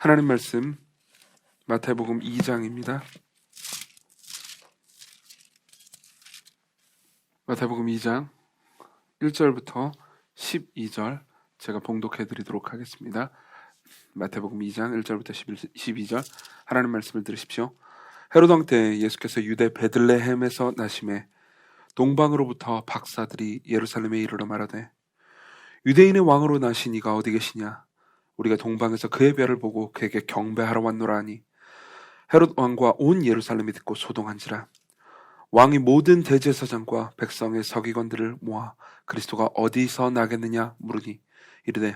하나님 말씀 마태복음 2장입니다. 마태복음 2장 1절부터 12절 제가 봉독해 드리도록 하겠습니다. 마태복음 2장 1절부터 12절 하나님 말씀을 들으십시오. 헤롯 왕 때 예수께서 유대 베들레헴에서 나심에 동방으로부터 박사들이 예루살렘에 이르러 말하되 유대인의 왕으로 나신 이가 어디 계시냐? 우리가 동방에서 그의 별을 보고 그에게 경배하러 왔노라 하니 헤롯 왕과 온 예루살렘이 듣고 소동한지라. 왕이 모든 대제사장과 백성의 서기관들을 모아 그리스도가 어디서 나겠느냐 물으니 이르되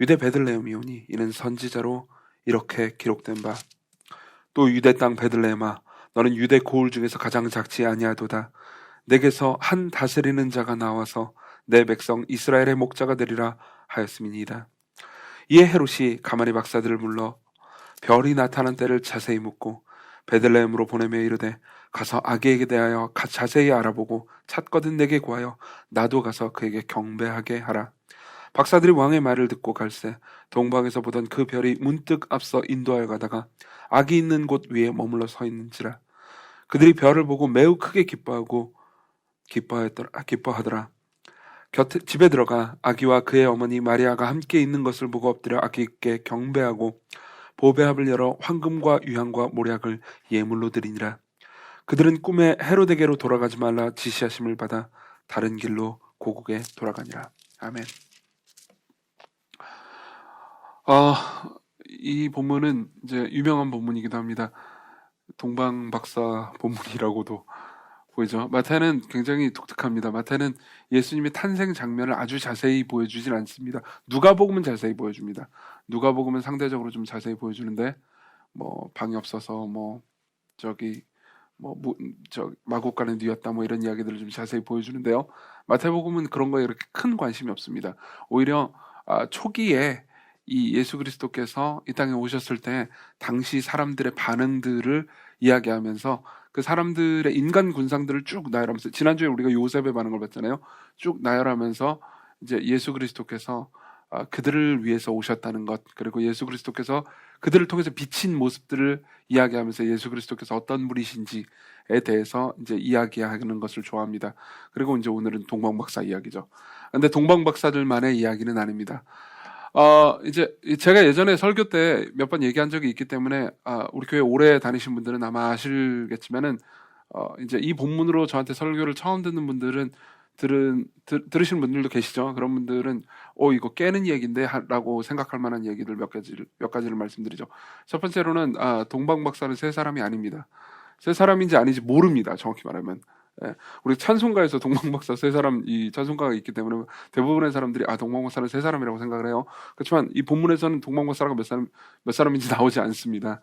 유대 베들레헴이오니 이는 선지자로 이렇게 기록된 바 또 유대 땅 베들레헴아 너는 유대 고을 중에서 가장 작지 아니하도다. 내게서 한 다스리는 자가 나와서 내 백성 이스라엘의 목자가 되리라 하였음이니이다. 이에 헤롯이 가만히 박사들을 불러 별이 나타난 때를 자세히 묻고 베들레헴으로 보내며 이르되 가서 아기에게 대하여 자세히 알아보고 찾거든 내게 구하여 나도 가서 그에게 경배하게 하라. 박사들이 왕의 말을 듣고 갈새 동방에서 보던 그 별이 문득 앞서 인도하여 가다가 아기 있는 곳 위에 머물러 서 있는지라. 그들이 별을 보고 매우 크게 기뻐하더라. 집에 들어가 아기와 그의 어머니 마리아가 함께 있는 것을 보고 엎드려 아기께 경배하고 보배합을 열어 황금과 유향과 모략을 예물로 드리니라. 그들은 꿈에 헤롯에게로 돌아가지 말라 지시하심을 받아 다른 길로 고국에 돌아가니라. 아멘. 이 본문은 이제 유명한 본문이기도 합니다. 동방박사 본문이라고도 보이죠. 마태는 굉장히 독특합니다. 마태는 예수님의 탄생 장면을 아주 자세히 보여주진 않습니다. 누가복음은 자세히 보여줍니다. 누가복음은 상대적으로 좀 자세히 보여주는데 방이 없어서 마구간에 뉘었다 이런 이야기들을 좀 자세히 보여주는데요. 마태복음은 그런 거에 이렇게 큰 관심이 없습니다. 오히려 초기에 이 예수 그리스도께서 이 땅에 오셨을 때 당시 사람들의 반응들을 이야기하면서 그 사람들의 인간 군상들을 쭉 나열하면서, 지난주에 우리가 요셉의 반응을 봤잖아요. 쭉 나열하면서 이제 예수 그리스도께서 그들을 위해서 오셨다는 것, 그리고 예수 그리스도께서 그들을 통해서 비친 모습들을 이야기하면서 예수 그리스도께서 어떤 분이신지에 대해서 이제 이야기하는 것을 좋아합니다. 그리고 이제 오늘은 동방박사 이야기죠. 근데 동방박사들만의 이야기는 아닙니다. 이제 제가 예전에 설교 때 몇 번 얘기한 적이 있기 때문에 우리 교회 오래 다니신 분들은 아마 아시겠지만은 이제 이 본문으로 저한테 설교를 처음 듣는 분들은 들으시는 분들도 계시죠. 그런 분들은 이거 깨는 얘기인데 라고 생각할 만한 얘기들 몇 가지를 말씀드리죠. 첫 번째로는 동방박사는 세 사람이 아닙니다. 세 사람인지 아닌지 모릅니다. 정확히 말하면. 예, 우리 찬송가에서 동방박사 세 사람, 이 찬송가가 있기 때문에 대부분의 사람들이 동방박사는 세 사람이라고 생각을 해요. 그렇지만 이 본문에서는 동방박사가 몇 사람인지 나오지 않습니다.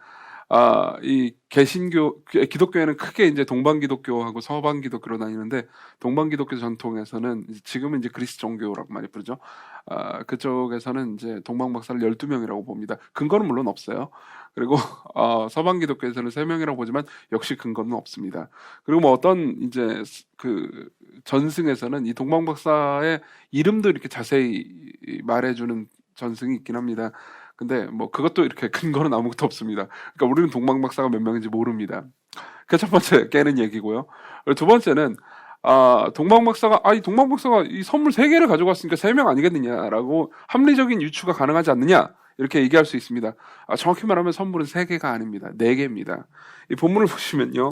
이 기독교에는 크게 이제 동방기독교하고 서방기독교로 나뉘는데, 동방기독교 전통에서는 지금은 이제 그리스 종교라고 많이 부르죠. 그쪽에서는 이제 동방박사를 12명이라고 봅니다. 근거는 물론 없어요. 그리고 서방기독교에서는 3명이라고 보지만 역시 근거는 없습니다. 그리고 어떤 이제 그 전승에서는 이 동방박사의 이름도 이렇게 자세히 말해주는 전승이 있긴 합니다. 근데 그것도 이렇게 근거는 아무것도 없습니다. 그러니까 우리는 동방박사가 몇 명인지 모릅니다. 그 첫 번째 깨는 얘기고요. 두 번째는 동방박사가 이 선물 3개를 가져갔으니까 3명 아니겠느냐라고 합리적인 유추가 가능하지 않느냐, 이렇게 얘기할 수 있습니다. 정확히 말하면 선물은 3개가 아닙니다. 4개입니다. 이 본문을 보시면요.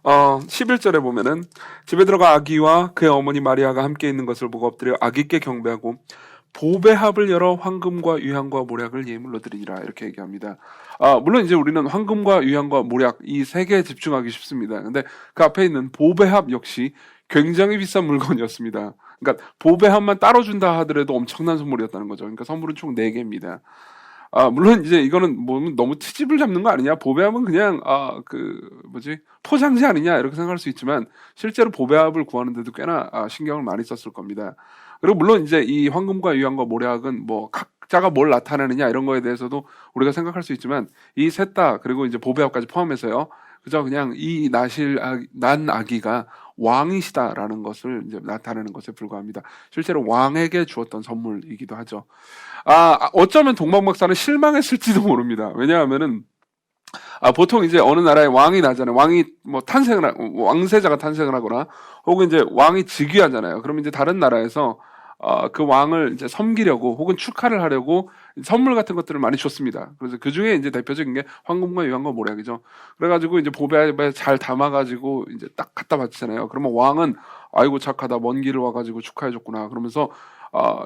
11절에 보면은 집에 들어가 아기와 그의 어머니 마리아가 함께 있는 것을 보고 엎드려 아기께 경배하고 보배합을 열어 황금과 유향과 모략을 예물로 드리니라, 이렇게 얘기합니다. 물론 이제 우리는 황금과 유향과 모략 이 3개에 집중하기 쉽습니다. 근데 그 앞에 있는 보배합 역시 굉장히 비싼 물건이었습니다. 그러니까 보배합만 따로 준다 하더라도 엄청난 선물이었다는 거죠. 그러니까 선물은 총 4개입니다. 물론 이제 이거는 너무 트집을 잡는 거 아니냐, 보배합은 그냥 포장지 아니냐, 이렇게 생각할 수 있지만 실제로 보배합을 구하는데도 꽤나 신경을 많이 썼을 겁니다. 그리고 물론 이제 이 황금과 유향과 모략은 각자가 뭘 나타내느냐 이런 거에 대해서도 우리가 생각할 수 있지만 이 셋 다, 그리고 이제 보배합까지 포함해서요, 그저 그냥 이 난 아기가 왕이시다라는 것을 이제 나타내는 것에 불과합니다. 실제로 왕에게 주었던 선물이기도 하죠. 어쩌면 동방 박사는 실망했을지도 모릅니다. 왜냐하면은 보통 이제 어느 나라에 왕이 나잖아요. 왕이 뭐 왕세자가 탄생을 하거나 혹은 이제 왕이 즉위하잖아요. 그러면 이제 다른 나라에서 그 왕을 이제 섬기려고 혹은 축하를 하려고 선물 같은 것들을 많이 줬습니다. 그래서 그 중에 이제 대표적인 게 황금과 유황과 모략이죠. 그래가지고 이제 보배에 잘 담아가지고 이제 딱 갖다 바치잖아요. 그러면 왕은 아이고 착하다, 먼 길을 와가지고 축하해줬구나 그러면서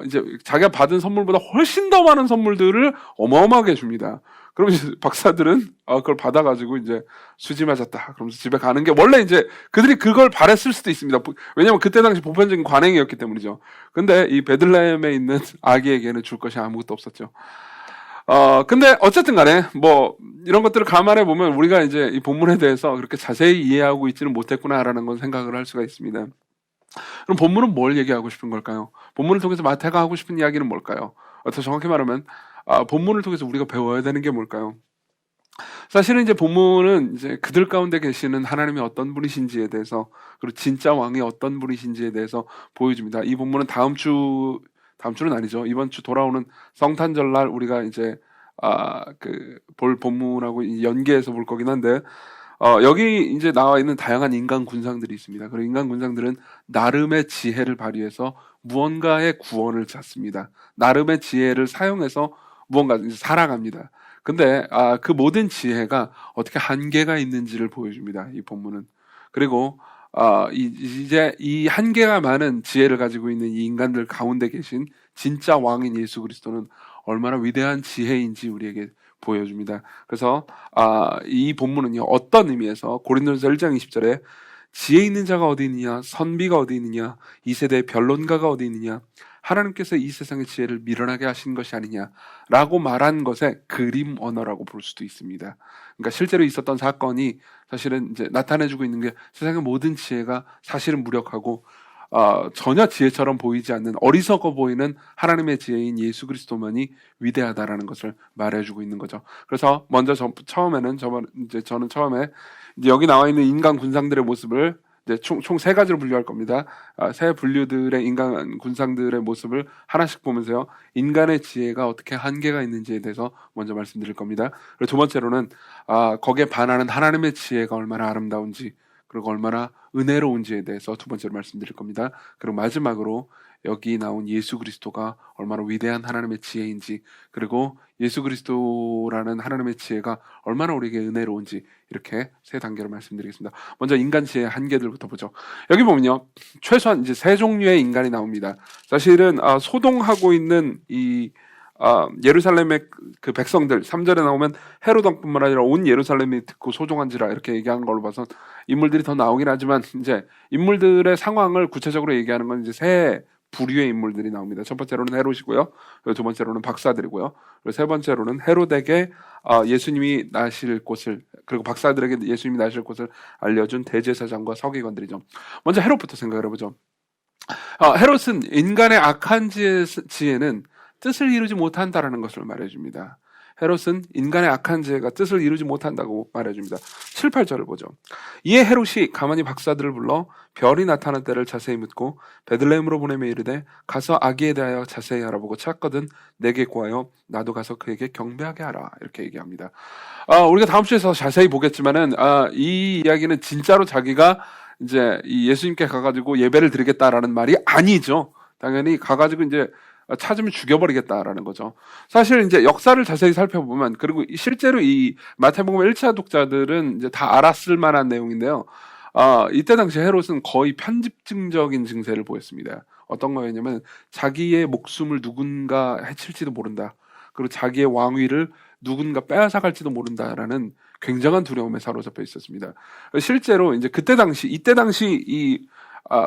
이제 자기가 받은 선물보다 훨씬 더 많은 선물들을 어마어마하게 줍니다. 그럼 이제 박사들은 그걸 받아가지고 이제 수지 맞았다 그러면서 집에 가는 게 원래 이제 그들이 그걸 바랬을 수도 있습니다. 왜냐면 그때 당시 보편적인 관행이었기 때문이죠. 근데 이 베들레헴에 있는 아기에게는 줄 것이 아무것도 없었죠. 근데 어쨌든 간에 뭐 이런 것들을 감안해 보면 우리가 이제 이 본문에 대해서 그렇게 자세히 이해하고 있지는 못했구나라는 건 생각을 할 수가 있습니다. 그럼 본문은 뭘 얘기하고 싶은 걸까요? 본문을 통해서 마태가 하고 싶은 이야기는 뭘까요? 더 정확히 말하면 본문을 통해서 우리가 배워야 되는 게 뭘까요? 사실은 이제 본문은 이제 그들 가운데 계시는 하나님이 어떤 분이신지에 대해서 그리고 진짜 왕이 어떤 분이신지에 대해서 보여줍니다. 이 본문은 다음 주는 아니죠. 이번 주 돌아오는 성탄절날 우리가 이제 볼 본문하고 연계해서 볼 거긴 한데 여기 이제 나와 있는 다양한 인간 군상들이 있습니다. 그리고 인간 군상들은 나름의 지혜를 발휘해서 무언가의 구원을 찾습니다. 나름의 지혜를 사용해서 무언가 이제 살아갑니다. 근데 그 모든 지혜가 어떻게 한계가 있는지를 보여줍니다. 이 본문은. 그리고 이제 이 한계가 많은 지혜를 가지고 있는 이 인간들 가운데 계신 진짜 왕인 예수 그리스도는 얼마나 위대한 지혜인지 우리에게 보여줍니다. 그래서 이 본문은요 어떤 의미에서 고린도전서 1장 20절에 지혜 있는 자가 어디 있느냐, 선비가 어디 있느냐, 이 세대의 변론가가 어디 있느냐, 하나님께서 이 세상의 지혜를 미련하게 하신 것이 아니냐라고 말한 것의 그림 언어라고 볼 수도 있습니다. 그러니까 실제로 있었던 사건이 사실은 이제 나타내주고 있는 게 세상의 모든 지혜가 사실은 무력하고 전혀 지혜처럼 보이지 않는 어리석어 보이는 하나님의 지혜인 예수 그리스도만이 위대하다라는 것을 말해주고 있는 거죠. 그래서 먼저 저는 처음에 이제 여기 나와 있는 인간 군상들의 모습을 이제 총 세 가지로 분류할 겁니다. 세 분류들의 인간 군상들의 모습을 하나씩 보면서요. 인간의 지혜가 어떻게 한계가 있는지에 대해서 먼저 말씀드릴 겁니다. 그리고 두 번째로는 거기에 반하는 하나님의 지혜가 얼마나 아름다운지 그리고 얼마나 은혜로운지에 대해서 두 번째로 말씀드릴 겁니다. 그리고 마지막으로 여기 나온 예수 그리스도가 얼마나 위대한 하나님의 지혜인지 그리고 예수 그리스도라는 하나님의 지혜가 얼마나 우리에게 은혜로운지 이렇게 세 단계로 말씀드리겠습니다. 먼저 인간 지혜의 한계들부터 보죠. 여기 보면요. 최소한 이제 세 종류의 인간이 나옵니다. 사실은 소동하고 있는 이 예루살렘의 그 백성들 3절에 나오면 헤롯 왕뿐만 아니라 온 예루살렘이 듣고 소종한지라 이렇게 얘기하는 걸로 봐서 인물들이 더 나오긴 하지만 이제 인물들의 상황을 구체적으로 얘기하는 건 이제 세 부류의 인물들이 나옵니다. 첫 번째로는 헤롯이고요. 두 번째로는 박사들이고요. 그리고 세 번째로는 헤롯에게 예수님이 나실 곳을 그리고 박사들에게 예수님이 나실 곳을 알려준 대제사장과 서기관들이죠. 먼저 헤롯부터 생각을 해보죠. 헤롯은 인간의 악한 지혜는 뜻을 이루지 못한다라는 것을 말해줍니다. 헤롯은 인간의 악한 지혜가 뜻을 이루지 못한다고 말해줍니다. 7, 8절을 보죠. 이에 헤롯이 가만히 박사들을 불러 별이 나타난 때를 자세히 묻고 베들레헴으로 보내며 이르되 가서 아기에 대하여 자세히 알아보고 찾거든 내게 구하여 나도 가서 그에게 경배하게 하라 이렇게 얘기합니다. 우리가 다음 주에서 자세히 보겠지만은 이 이야기는 진짜로 자기가 이제 이 예수님께 가가지고 예배를 드리겠다라는 말이 아니죠. 당연히 가가지고 이제 찾으면 죽여버리겠다라는 거죠. 사실 이제 역사를 자세히 살펴보면 그리고 실제로 이 마태복음 1차 독자들은 이제 다 알았을 만한 내용인데요. 이때 당시 헤롯은 거의 편집증적인 증세를 보였습니다. 어떤 거였냐면 자기의 목숨을 누군가 해칠지도 모른다. 그리고 자기의 왕위를 누군가 빼앗아갈지도 모른다라는 굉장한 두려움에 사로잡혀 있었습니다. 실제로 이제 이때 당시 이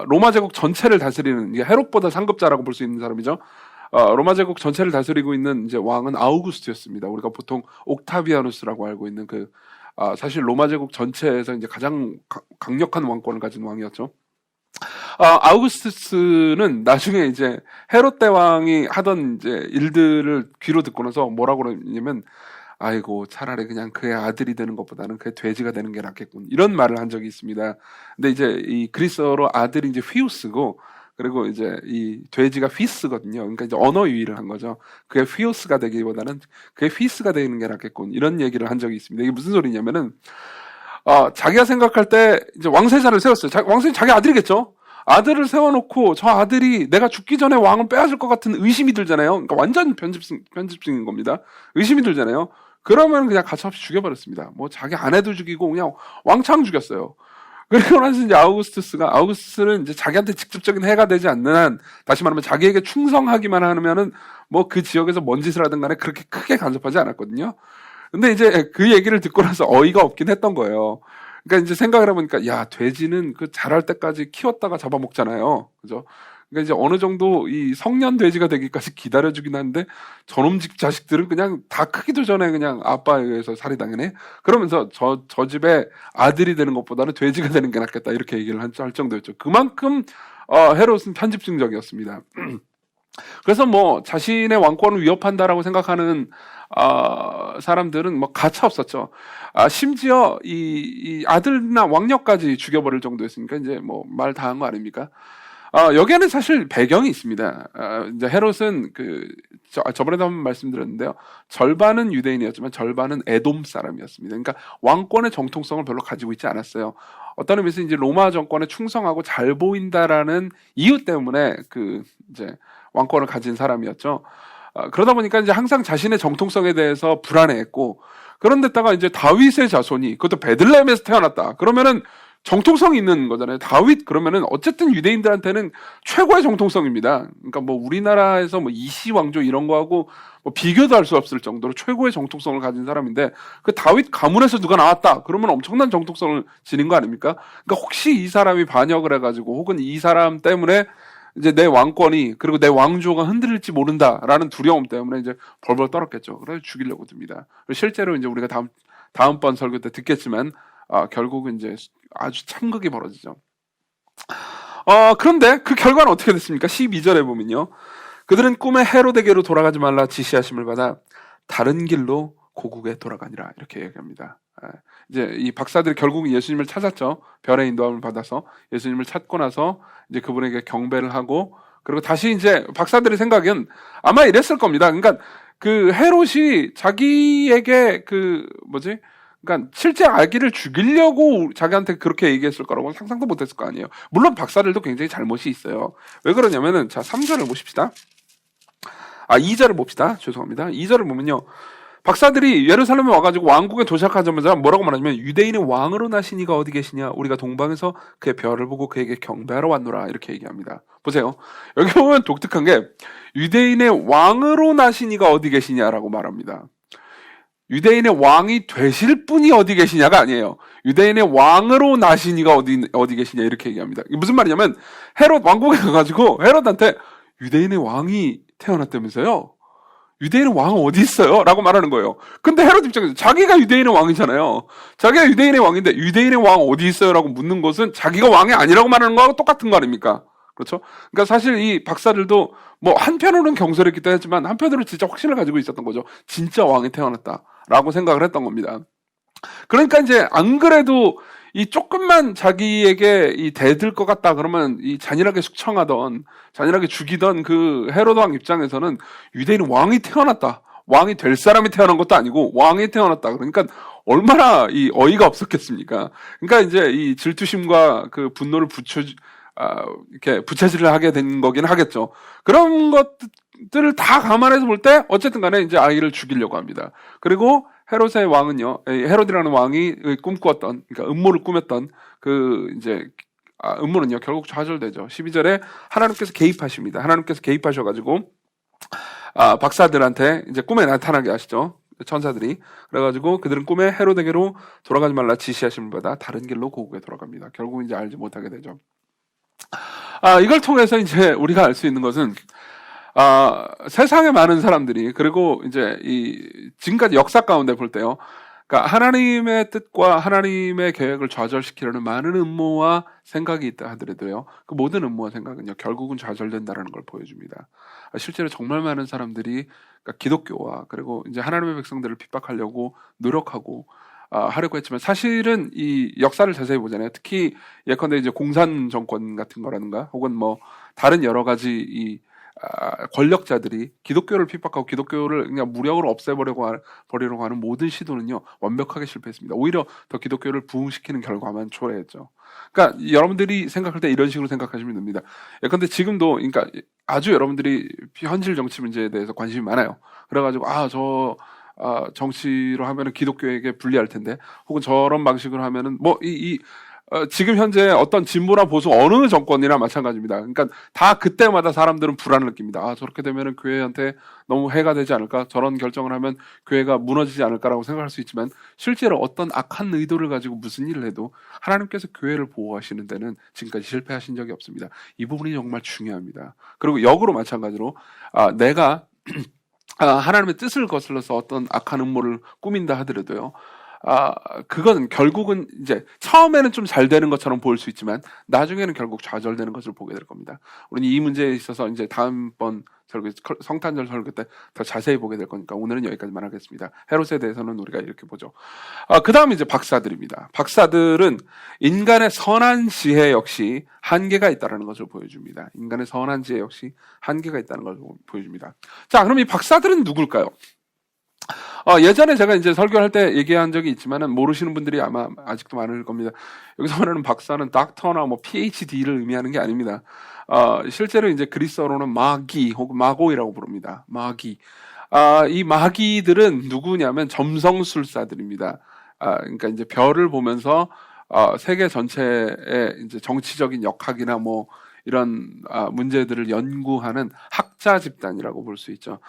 로마 제국 전체를 다스리는 헤롯보다 상급자라고 볼 수 있는 사람이죠. 로마 제국 전체를 다스리고 있는 이제 왕은 아우구스트였습니다. 우리가 보통 옥타비아누스라고 알고 있는 사실 로마 제국 전체에서 이제 가장 강력한 왕권을 가진 왕이었죠. 아우구스투스는 나중에 이제 헤롯 대왕이 하던 이제 일들을 귀로 듣고 나서 뭐라고 그러냐면 아이고 차라리 그냥 그의 아들이 되는 것보다는 그의 돼지가 되는 게 낫겠군, 이런 말을 한 적이 있습니다. 근데 이제 이 그리스어로 아들이 이제 휘우스고, 그리고 이제 이 돼지가 휘스거든요. 그러니까 이제 언어 유희를 한 거죠. 그의 휘우스가 되기보다는 그의 휘스가 되는 게 낫겠군, 이런 얘기를 한 적이 있습니다. 이게 무슨 소리냐면은 자기가 생각할 때 이제 왕세자를 세웠어요. 왕세자 자기 아들이겠죠. 아들을 세워놓고 저 아들이 내가 죽기 전에 왕을 빼앗을 것 같은 의심이 들잖아요. 그러니까 완전 편집증인 겁니다. 의심이 들잖아요. 그러면 그냥 가차없이 죽여버렸습니다. 뭐 자기 아내도 죽이고 그냥 왕창 죽였어요. 그리고 나서 이제 아우구스트스는 이제 자기한테 직접적인 해가 되지 않는 한, 다시 말하면 자기에게 충성하기만 하면은 뭐 그 지역에서 뭔 짓을 하든 간에 그렇게 크게 간섭하지 않았거든요. 근데 이제 그 얘기를 듣고 나서 어이가 없긴 했던 거예요. 그러니까 이제 생각을 해보니까, 야, 돼지는 그 자랄 때까지 키웠다가 잡아먹잖아요. 그죠? 그러니까 이제 어느 정도 이 성년 돼지가 되기까지 기다려주긴 하는데, 저놈 자식들은 그냥 다 크기도 전에 그냥 아빠에 의해서 살해당하네? 그러면서 저 집에 아들이 되는 것보다는 돼지가 되는 게 낫겠다, 이렇게 얘기를 할 정도였죠. 그만큼, 헤롯은 편집증적이었습니다. 그래서 뭐 자신의 왕권을 위협한다라고 생각하는 사람들은 뭐 가차 없었죠. 심지어 이 아들이나 왕녀까지 죽여버릴 정도였으니까 이제 뭐 말 다 한 거 아닙니까? 여기에는 사실 배경이 있습니다. 이제 헤롯은 저번에도 한번 말씀드렸는데요. 절반은 유대인이었지만 절반은 에돔 사람이었습니다. 그러니까 왕권의 정통성을 별로 가지고 있지 않았어요. 어떤 의미에서 이제 로마 정권에 충성하고 잘 보인다라는 이유 때문에 이제 왕권을 가진 사람이었죠. 그러다 보니까 이제 항상 자신의 정통성에 대해서 불안해했고, 그런데다가 이제 다윗의 자손이, 그것도 베들레헴에서 태어났다. 그러면은 정통성이 있는 거잖아요. 다윗 그러면은 어쨌든 유대인들한테는 최고의 정통성입니다. 그러니까 뭐 우리나라에서 뭐 이시 왕조 이런 거하고 뭐 비교도 할 수 없을 정도로 최고의 정통성을 가진 사람인데, 그 다윗 가문에서 누가 나왔다 그러면 엄청난 정통성을 지닌 거 아닙니까? 그러니까 혹시 이 사람이 반역을 해가지고, 혹은 이 사람 때문에 이제 내 왕권이, 그리고 내 왕조가 흔들릴지 모른다라는 두려움 때문에 이제 벌벌 떨었겠죠. 그래서 죽이려고 듭니다. 실제로 이제 우리가 다음번 설교 때 듣겠지만, 결국은 이제 아주 참극이 벌어지죠. 그런데 그 결과는 어떻게 됐습니까? 12절에 보면요. 그들은 꿈에 헤로데게로 돌아가지 말라 지시하심을 받아 다른 길로 고국에 돌아가니라, 이렇게 얘기합니다. 이제 이 박사들이 결국 예수님을 찾았죠. 별의 인도함을 받아서 예수님을 찾고 나서 이제 그분에게 경배를 하고, 그리고 다시 이제 박사들의 생각은 아마 이랬을 겁니다. 그러니까 그 헤롯이 자기에게 그러니까 실제 아기를 죽이려고 자기한테 그렇게 얘기했을 거라고 상상도 못했을 거 아니에요. 물론 박사들도 굉장히 잘못이 있어요. 왜 그러냐면은, 자, 3절을 보십시다. 2절을 봅시다. 죄송합니다. 2절을 보면요. 박사들이 예루살렘에 와가지고 왕궁에 도착하자마자 뭐라고 말하냐면, 유대인의 왕으로 나신 이가 어디 계시냐? 우리가 동방에서 그의 별을 보고 그에게 경배하러 왔노라, 이렇게 얘기합니다. 보세요. 여기 보면 독특한 게, 유대인의 왕으로 나신 이가 어디 계시냐라고 말합니다. 유대인의 왕이 되실 분이 어디 계시냐가 아니에요. 유대인의 왕으로 나신 이가 어디 계시냐, 이렇게 얘기합니다. 이게 무슨 말이냐면, 헤롯 왕궁에 가가지고 헤롯한테 유대인의 왕이 태어났다면서요? 유대인의 왕은 어디 있어요? 라고 말하는 거예요. 근데 헤롯 입장에서 자기가 유대인의 왕이잖아요. 자기가 유대인의 왕인데 유대인의 왕 어디 있어요? 라고 묻는 것은 자기가 왕이 아니라고 말하는 거하고 똑같은 거 아닙니까? 그렇죠? 그러니까 사실 이 박사들도 뭐 한편으로는 경솔했기도 했지만 한편으로는 진짜 확신을 가지고 있었던 거죠. 진짜 왕이 태어났다라고 생각을 했던 겁니다. 그러니까 이제 안 그래도 이 조금만 자기에게 이 대들 것 같다 그러면 이 잔인하게 숙청하던, 잔인하게 죽이던 그 헤로드 왕 입장에서는 유대인은 왕이 태어났다, 왕이 될 사람이 태어난 것도 아니고 왕이 태어났다, 그러니까 얼마나 이 어이가 없었겠습니까? 그러니까 이제 이 질투심과 그 분노를 이렇게 부채질을 하게 된 거긴 하겠죠. 그런 것들을 다 감안해서 볼 때 어쨌든 간에 이제 아이를 죽이려고 합니다. 그리고 헤롯의 왕은요, 헤롯이라는 왕이 꿈꾸었던, 그러니까 음모를 꾸몄던 이제 음모는요 결국 좌절되죠. 12절에 하나님께서 개입하십니다. 하나님께서 개입하셔가지고 박사들한테 이제 꿈에 나타나게 하시죠. 천사들이. 그래가지고 그들은 꿈에 헤롯에게로 돌아가지 말라 지시하심을 받아 다른 길로 고국에 돌아갑니다. 결국 이제 알지 못하게 되죠. 이걸 통해서 이제 우리가 알 수 있는 것은, 세상에 많은 사람들이, 그리고 이제 지금까지 역사 가운데 볼 때요, 그러니까 하나님의 뜻과 하나님의 계획을 좌절시키려는 많은 음모와 생각이 있다 하더라도요. 그 모든 음모와 생각은요. 결국은 좌절된다라는 걸 보여줍니다. 실제로 정말 많은 사람들이 그러니까 기독교와 그리고 이제 하나님의 백성들을 핍박하려고 노력하고 하려고 했지만 사실은 이 역사를 자세히 보잖아요. 특히 예컨대 이제 공산 정권 같은 거라든가 혹은 뭐 다른 여러 가지 이 권력자들이 기독교를 핍박하고 기독교를 그냥 무력으로 버리려고 하는 모든 시도는요 완벽하게 실패했습니다. 오히려 더 기독교를 부흥시키는 결과만 초래했죠. 그러니까 여러분들이 생각할 때 이런 식으로 생각하시면 됩니다. 예컨대 지금도 그러니까 아주 여러분들이 현실 정치 문제에 대해서 관심이 많아요. 그래가지고 정치로 하면은 기독교에게 불리할 텐데, 혹은 저런 방식으로 하면은 지금 현재 어떤 진보나 보수 어느 정권이나 마찬가지입니다. 그러니까 다 그때마다 사람들은 불안을 느낍니다. 저렇게 되면은 교회한테 너무 해가 되지 않을까? 저런 결정을 하면 교회가 무너지지 않을까라고 생각할 수 있지만 실제로 어떤 악한 의도를 가지고 무슨 일을 해도 하나님께서 교회를 보호하시는 데는 지금까지 실패하신 적이 없습니다. 이 부분이 정말 중요합니다. 그리고 역으로 마찬가지로 내가 하나님의 뜻을 거슬러서 어떤 악한 음모를 꾸민다 하더라도요. 그건 결국은 이제 처음에는 좀 잘 되는 것처럼 보일 수 있지만 나중에는 결국 좌절되는 것을 보게 될 겁니다. 우리는 이 문제에 있어서 이제 다음번 설교, 성탄절 설교 때 더 자세히 보게 될 거니까 오늘은 여기까지만 하겠습니다. 헤롯에 대해서는 우리가 이렇게 보죠. 그 다음 이제 박사들입니다. 박사들은 인간의 선한 지혜 역시 한계가 있다는 것을 보여줍니다. 인간의 선한 지혜 역시 한계가 있다는 것을 보여줍니다. 자, 그럼 이 박사들은 누굴까요? 예전에 제가 이제 설교할 때 얘기한 적이 있지만은 모르시는 분들이 아마 아직도 많을 겁니다. 여기서 말하는 박사는 닥터나 뭐 PhD를 의미하는 게 아닙니다. 실제로 이제 그리스어로는 마기 혹은 마고이라고 부릅니다. 마기. 이 마기들은 누구냐면 점성술사들입니다. 그러니까 이제 별을 보면서 세계 전체의 이제 정치적인 역학이나 뭐 이런 문제들을 연구하는 학자 집단이라고 볼 수 있죠.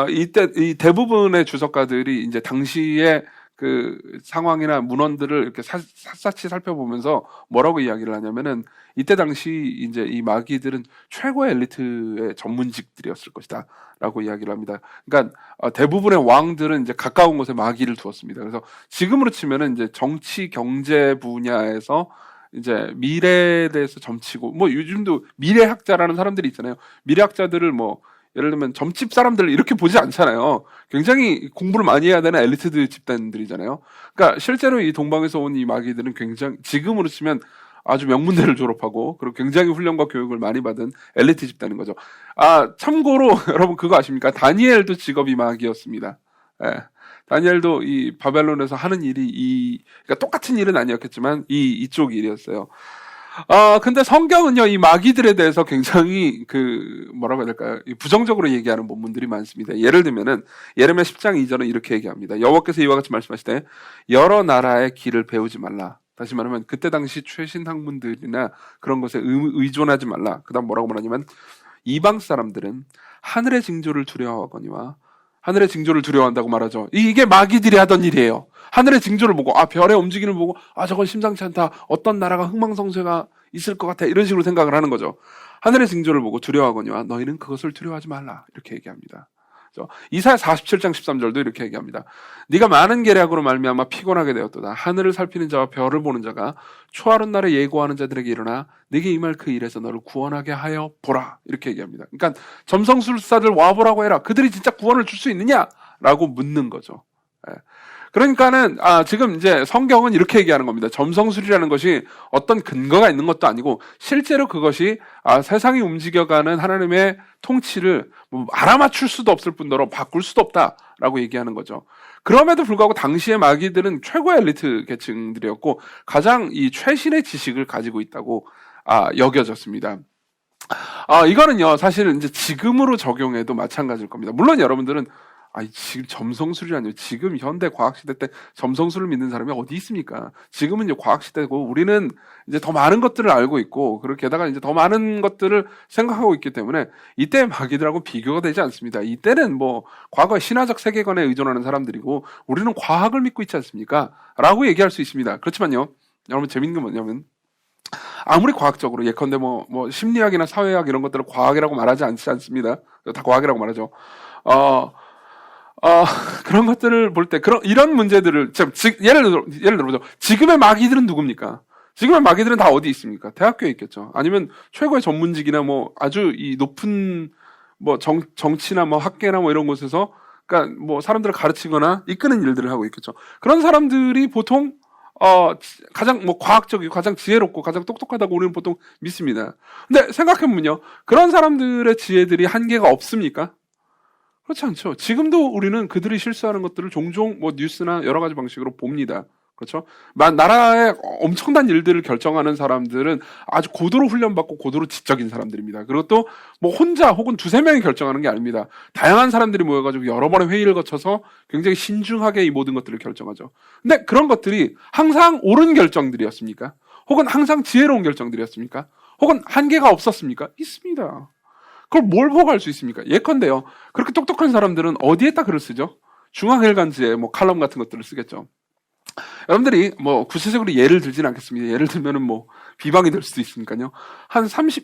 이때 이 대부분의 주석가들이 이제 당시의 그 상황이나 문헌들을 이렇게 샅샅이 살펴보면서 뭐라고 이야기를 하냐면은 이때 당시 이제 이 마귀들은 최고의 엘리트의 전문직들이었을 것이다라고 이야기를 합니다. 그러니까 대부분의 왕들은 이제 가까운 곳에 마귀를 두었습니다. 그래서 지금으로 치면은 이제 정치 경제 분야에서 이제 미래에 대해서 점치고 뭐 요즘도 미래학자라는 사람들이 있잖아요. 미래학자들을 뭐 예를 들면 점집 사람들을 이렇게 보지 않잖아요. 굉장히 공부를 많이 해야 되는 엘리트 집단들이잖아요. 그러니까 실제로 이 동방에서 온 이 마귀들은 굉장히 지금으로 치면 아주 명문대를 졸업하고 그리고 굉장히 훈련과 교육을 많이 받은 엘리트 집단인 거죠. 참고로 여러분 그거 아십니까? 다니엘도 직업이 마귀였습니다. 예. 다니엘도 이 바벨론에서 하는 일이 그러니까 똑같은 일은 아니었겠지만 이쪽 일이었어요. 근데 성경은요, 이 마귀들에 대해서 굉장히 뭐라고 해야 될까요? 부정적으로 얘기하는 본문들이 많습니다. 예를 들면은, 예레미야 10장 2절은 이렇게 얘기합니다. 여호와께서 이와 같이 말씀하시되, 여러 나라의 길을 배우지 말라. 다시 말하면, 그때 당시 최신 학문들이나 그런 것에 의존하지 말라. 그 다음 뭐라고 말하냐면, 이방 사람들은 하늘의 징조를 두려워하거니와, 하늘의 징조를 두려워한다고 말하죠. 이게 마귀들이 하던 일이에요. 하늘의 징조를 보고 별의 움직임을 보고 저건 심상치 않다. 어떤 나라가 흥망성쇠가 있을 것 같아. 이런 식으로 생각을 하는 거죠. 하늘의 징조를 보고 두려워하거니와 너희는 그것을 두려워하지 말라. 이렇게 얘기합니다. 이사야 47장 13절도 이렇게 얘기합니다. 네가 많은 계략으로 말미암아 피곤하게 되었도다. 하늘을 살피는 자와 별을 보는 자가 초하룻 날에 예고하는 자들에게 일어나 네게 임할 그 일에서 너를 구원하게 하여 보라. 이렇게 얘기합니다. 그러니까 점성술사들 와보라고 해라. 그들이 진짜 구원을 줄 수 있느냐라고 묻는 거죠. 예. 그러니까는 지금 이제 성경은 이렇게 얘기하는 겁니다. 점성술이라는 것이 어떤 근거가 있는 것도 아니고 실제로 그것이 세상이 움직여가는 하나님의 통치를 알아맞출 수도 없을 뿐더러 바꿀 수도 없다라고 얘기하는 거죠. 그럼에도 불구하고 당시의 마귀들은 최고의 엘리트 계층들이었고 가장 이 최신의 지식을 가지고 있다고 여겨졌습니다. 이거는요 사실은 이제 지금으로 적용해도 마찬가지일 겁니다. 물론 여러분들은 지금 점성술이 아니에요. 지금 현대 과학시대 때 점성술을 믿는 사람이 어디 있습니까? 지금은 이제 과학시대고 우리는 이제 더 많은 것들을 알고 있고, 그리고 게다가 이제 더 많은 것들을 생각하고 있기 때문에 이때 마귀들하고 비교가 되지 않습니다. 이때는 뭐 과거의 신화적 세계관에 의존하는 사람들이고 우리는 과학을 믿고 있지 않습니까? 라고 얘기할 수 있습니다. 그렇지만요, 여러분 재밌는 게 뭐냐면 아무리 과학적으로 예컨대 뭐 심리학이나 사회학 이런 것들을 과학이라고 말하지 않지 않습니다. 다 과학이라고 말하죠. 어, 그런 것들을 볼 때, 이런 문제들을, 예를 들어보죠. 지금의 마귀들은 누굽니까? 지금의 마귀들은 다 어디 있습니까? 대학교에 있겠죠. 아니면 최고의 전문직이나 뭐 아주 이 높은 뭐 정치나 뭐 학계나 뭐 이런 곳에서, 그러니까 뭐 사람들을 가르치거나 이끄는 일들을 하고 있겠죠. 그런 사람들이 보통, 가장 뭐 과학적이고 가장 지혜롭고 가장 똑똑하다고 우리는 보통 믿습니다. 근데 생각해보면요. 그런 사람들의 지혜들이 한계가 없습니까? 그렇지 않죠. 지금도 우리는 그들이 실수하는 것들을 종종 뭐 뉴스나 여러 가지 방식으로 봅니다. 그렇죠? 나라의 엄청난 일들을 결정하는 사람들은 아주 고도로 훈련받고 고도로 지적인 사람들입니다. 그리고 또 뭐 혼자 혹은 두세 명이 결정하는 게 아닙니다. 다양한 사람들이 모여가지고 여러 번의 회의를 거쳐서 굉장히 신중하게 이 모든 것들을 결정하죠. 근데 그런 것들이 항상 옳은 결정들이었습니까? 혹은 항상 지혜로운 결정들이었습니까? 혹은 한계가 없었습니까? 있습니다. 그걸 뭘 보고 할 수 있습니까? 예컨대요. 그렇게 똑똑한 사람들은 어디에다 글을 쓰죠? 중앙일간지에 뭐 칼럼 같은 것들을 쓰겠죠. 여러분들이 뭐 구체적으로 예를 들지는 않겠습니다. 예를 들면은 뭐 비방이 될 수도 있으니까요.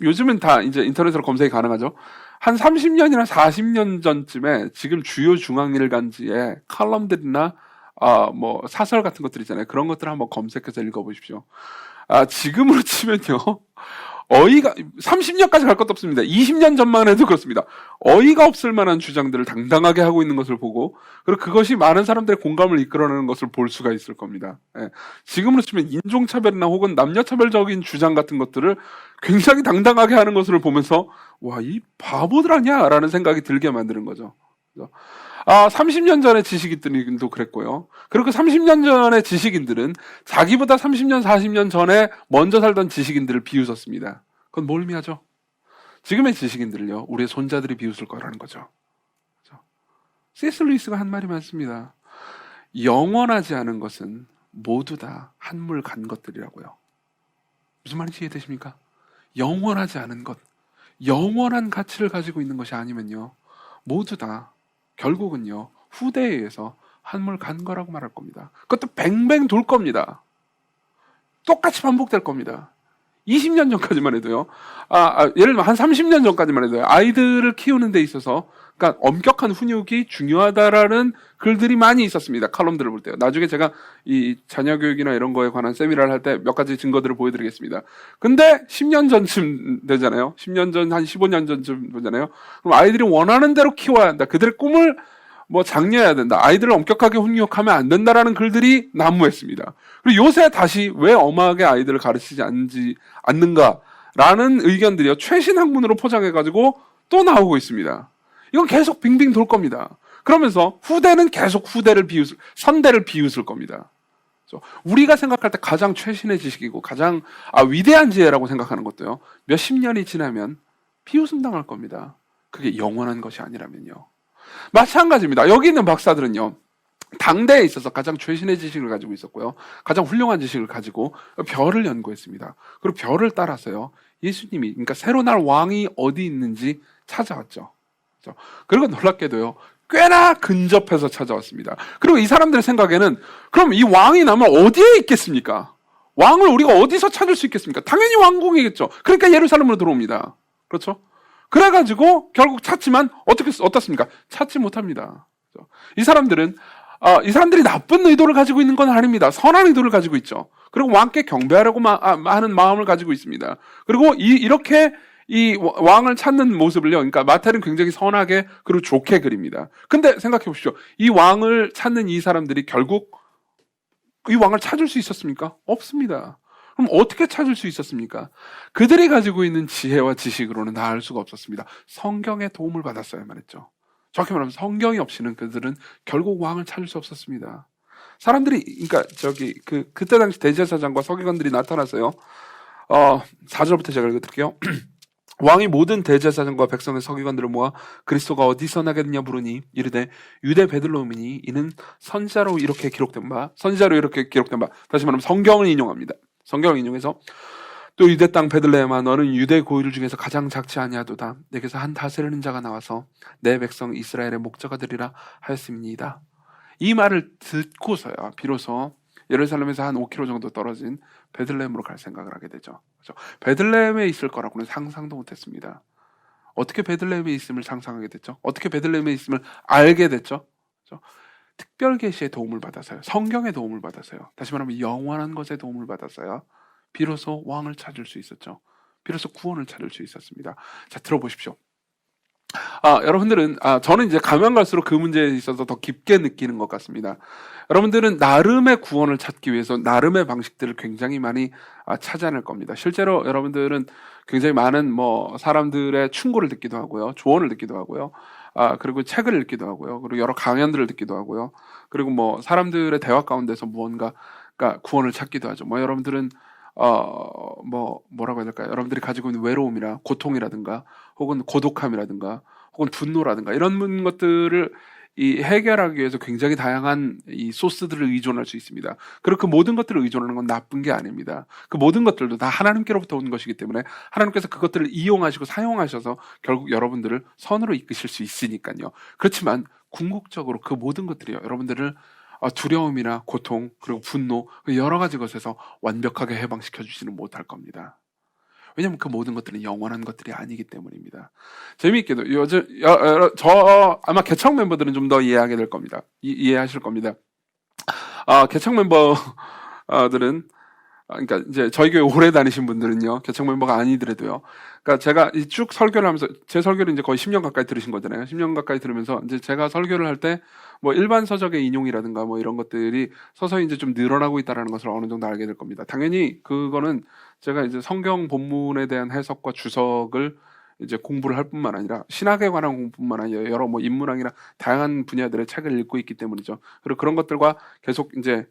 요즘은 다 이제 인터넷으로 검색이 가능하죠. 한 30년이나 40년 전쯤에 지금 주요 중앙일간지에 칼럼들이나 뭐 사설 같은 것들 있잖아요. 그런 것들을 한번 검색해서 읽어보십시오. 지금으로 치면요. 30년까지 갈 것도 없습니다. 20년 전만 해도 그렇습니다. 어이가 없을 만한 주장들을 당당하게 하고 있는 것을 보고, 그리고 그것이 많은 사람들의 공감을 이끌어내는 것을 볼 수가 있을 겁니다. 예. 지금으로 치면 인종차별이나 혹은 남녀차별적인 주장 같은 것들을 굉장히 당당하게 하는 것을 보면서, 와, 이 바보들 아니야? 라는 생각이 들게 만드는 거죠. 30년 전의 지식인들도 그랬고요. 그리고 그 30년 전의 지식인들은 자기보다 30년, 40년 전에 먼저 살던 지식인들을 비웃었습니다. 그건 뭘 의미하죠? 지금의 지식인들을요, 우리의 손자들이 비웃을 거라는 거죠. C.S. 루이스가 한 말이 많습니다. 영원하지 않은 것은 모두 다 한물 간 것들이라고요. 무슨 말인지 이해되십니까? 영원하지 않은 것, 영원한 가치를 가지고 있는 것이 아니면요, 모두 다 결국은요, 후대에 의해서 한물 간 거라고 말할 겁니다. 그것도 뱅뱅 돌 겁니다. 똑같이 반복될 겁니다. 20년 전까지만 해도요, 예를 들면 한 30년 전까지만 해도요, 아이들을 키우는 데 있어서, 그러니까 엄격한 훈육이 중요하다라는 글들이 많이 있었습니다. 칼럼들을 볼 때요. 나중에 제가 이 자녀 교육이나 이런 거에 관한 세미나를 할 때 몇 가지 증거들을 보여드리겠습니다. 근데 10년 전쯤 되잖아요. 10년 전, 한 15년 전쯤 되잖아요. 그럼 아이들이 원하는 대로 키워야 한다. 그들의 꿈을 뭐 장려해야 된다. 아이들을 엄격하게 훈육하면 안 된다라는 글들이 난무했습니다. 그리고 요새 다시 왜 엄하게 아이들을 가르치지 않는가라는 의견들이요, 최신 학문으로 포장해가지고 또 나오고 있습니다. 이건 계속 빙빙 돌 겁니다. 그러면서 후대는 계속 선대를 비웃을 겁니다. 우리가 생각할 때 가장 최신의 지식이고 가장 위대한 지혜라고 생각하는 것도요, 몇십 년이 지나면 비웃음 당할 겁니다. 그게 영원한 것이 아니라면요. 마찬가지입니다. 여기 있는 박사들은요, 당대에 있어서 가장 최신의 지식을 가지고 있었고요, 가장 훌륭한 지식을 가지고 별을 연구했습니다. 그리고 별을 따라서요, 예수님이, 그러니까 새로 날 왕이 어디 있는지 찾아왔죠. 그리고 놀랍게도요, 꽤나 근접해서 찾아왔습니다. 그리고 이 사람들의 생각에는, 그럼 이 왕이 나면 어디에 있겠습니까? 왕을 우리가 어디서 찾을 수 있겠습니까? 당연히 왕궁이겠죠. 그러니까 예루살렘으로 들어옵니다. 그렇죠? 그래가지고 결국 찾지만 어떻습니까? 찾지 못합니다. 이 사람들이 나쁜 의도를 가지고 있는 건 아닙니다. 선한 의도를 가지고 있죠. 그리고 왕께 경배하려고 하는 마음을 가지고 있습니다. 그리고 이렇게 이 왕을 찾는 모습을요, 그러니까 마태는 굉장히 선하게 그리고 좋게 그립니다. 근데 생각해 보십시오. 이 왕을 찾는 이 사람들이 결국 이 왕을 찾을 수 있었습니까? 없습니다. 그럼 어떻게 찾을 수 있었습니까? 그들이 가지고 있는 지혜와 지식으로는 다 알 수가 없었습니다. 성경의 도움을 받았어야만 했죠. 정확히 말하면 성경이 없이는 그들은 결국 왕을 찾을 수 없었습니다. 사람들이, 그러니까 그때 당시 대제사장과 서기관들이 나타나서요, 4절부터 제가 읽어드릴게요. 왕이 모든 대제사장과 백성의 서기관들을 모아 그리스도가 어디서 나겠느냐 물으니 이르되 유대 베들레헴이니 이는 선지자로 이렇게 기록된 바. 다시 말하면 성경을 인용합니다. 성경을 인용해서 또 유대 땅 베들레헴아 너는 유대 고일 중에서 가장 작지 아니하도다. 내게서 한 다스리는 자가 나와서 내 백성 이스라엘의 목자가 되리라 하였음이니이다. 이 말을 듣고서야 비로소 예루살렘에서 한 5km 정도 떨어진 베들레헴으로 갈 생각을 하게 되죠. 그렇죠? 베들레헴에 있을 거라고는 상상도 못했습니다. 어떻게 베들레헴에 있음을 상상하게 됐죠? 어떻게 베들레헴에 있음을 알게 됐죠? 그렇죠? 특별 계시의 도움을 받아서요. 성경의 도움을 받아서요. 다시 말하면 영원한 것의 도움을 받아서요. 비로소 왕을 찾을 수 있었죠. 비로소 구원을 찾을 수 있었습니다. 자, 들어보십시오. 여러분들은, 저는 이제 가면 갈수록 그 문제에 있어서 더 깊게 느끼는 것 같습니다. 여러분들은 나름의 구원을 찾기 위해서 나름의 방식들을 굉장히 많이 찾아낼 겁니다. 실제로 여러분들은 굉장히 많은 사람들의 충고를 듣기도 하고요. 조언을 듣기도 하고요. 그리고 책을 읽기도 하고요. 그리고 여러 강연들을 듣기도 하고요. 그리고 사람들의 대화 가운데서 무언가, 그러니까 구원을 찾기도 하죠. 여러분들은 뭐라고 해야 될까요? 여러분들이 가지고 있는 외로움이나 고통이라든가 혹은 고독함이라든가 혹은 분노라든가 이런 것들을 해결하기 위해서 굉장히 다양한 이 소스들을 의존할 수 있습니다. 그리고 그 모든 것들을 의존하는 건 나쁜 게 아닙니다. 그 모든 것들도 다 하나님께로부터 온 것이기 때문에 하나님께서 그것들을 이용하시고 사용하셔서 결국 여러분들을 선으로 이끄실 수 있으니까요. 그렇지만 궁극적으로 그 모든 것들이요, 여러분들을 두려움이나 고통 그리고 분노 여러 가지 것에서 완벽하게 해방시켜 주지는 못할 겁니다. 왜냐하면 그 모든 것들은 영원한 것들이 아니기 때문입니다. 재미있게도 요즘 아마 개척 멤버들은 좀 더 이해하게 될 겁니다. 이해하실 겁니다. 개척 멤버들은 그러니까 이제 저희 교회 오래 다니신 분들은요, 개척 멤버가 아니더라도요. 그러니까 제가 쭉 설교를 하면서 제 설교를 이제 거의 10년 가까이 들으신 거잖아요. 10년 가까이 들으면서 이제 제가 설교를 할 때 일반 서적의 인용이라든가 이런 것들이 서서히 이제 좀 늘어나고 있다라는 것을 어느 정도 알게 될 겁니다. 당연히 그거는 제가 이제 성경 본문에 대한 해석과 주석을 이제 공부를 할 뿐만 아니라 신학에 관한 공부뿐만 아니라 여러 인문학이나 다양한 분야들의 책을 읽고 있기 때문이죠. 그리고 그런 것들과 계속 이제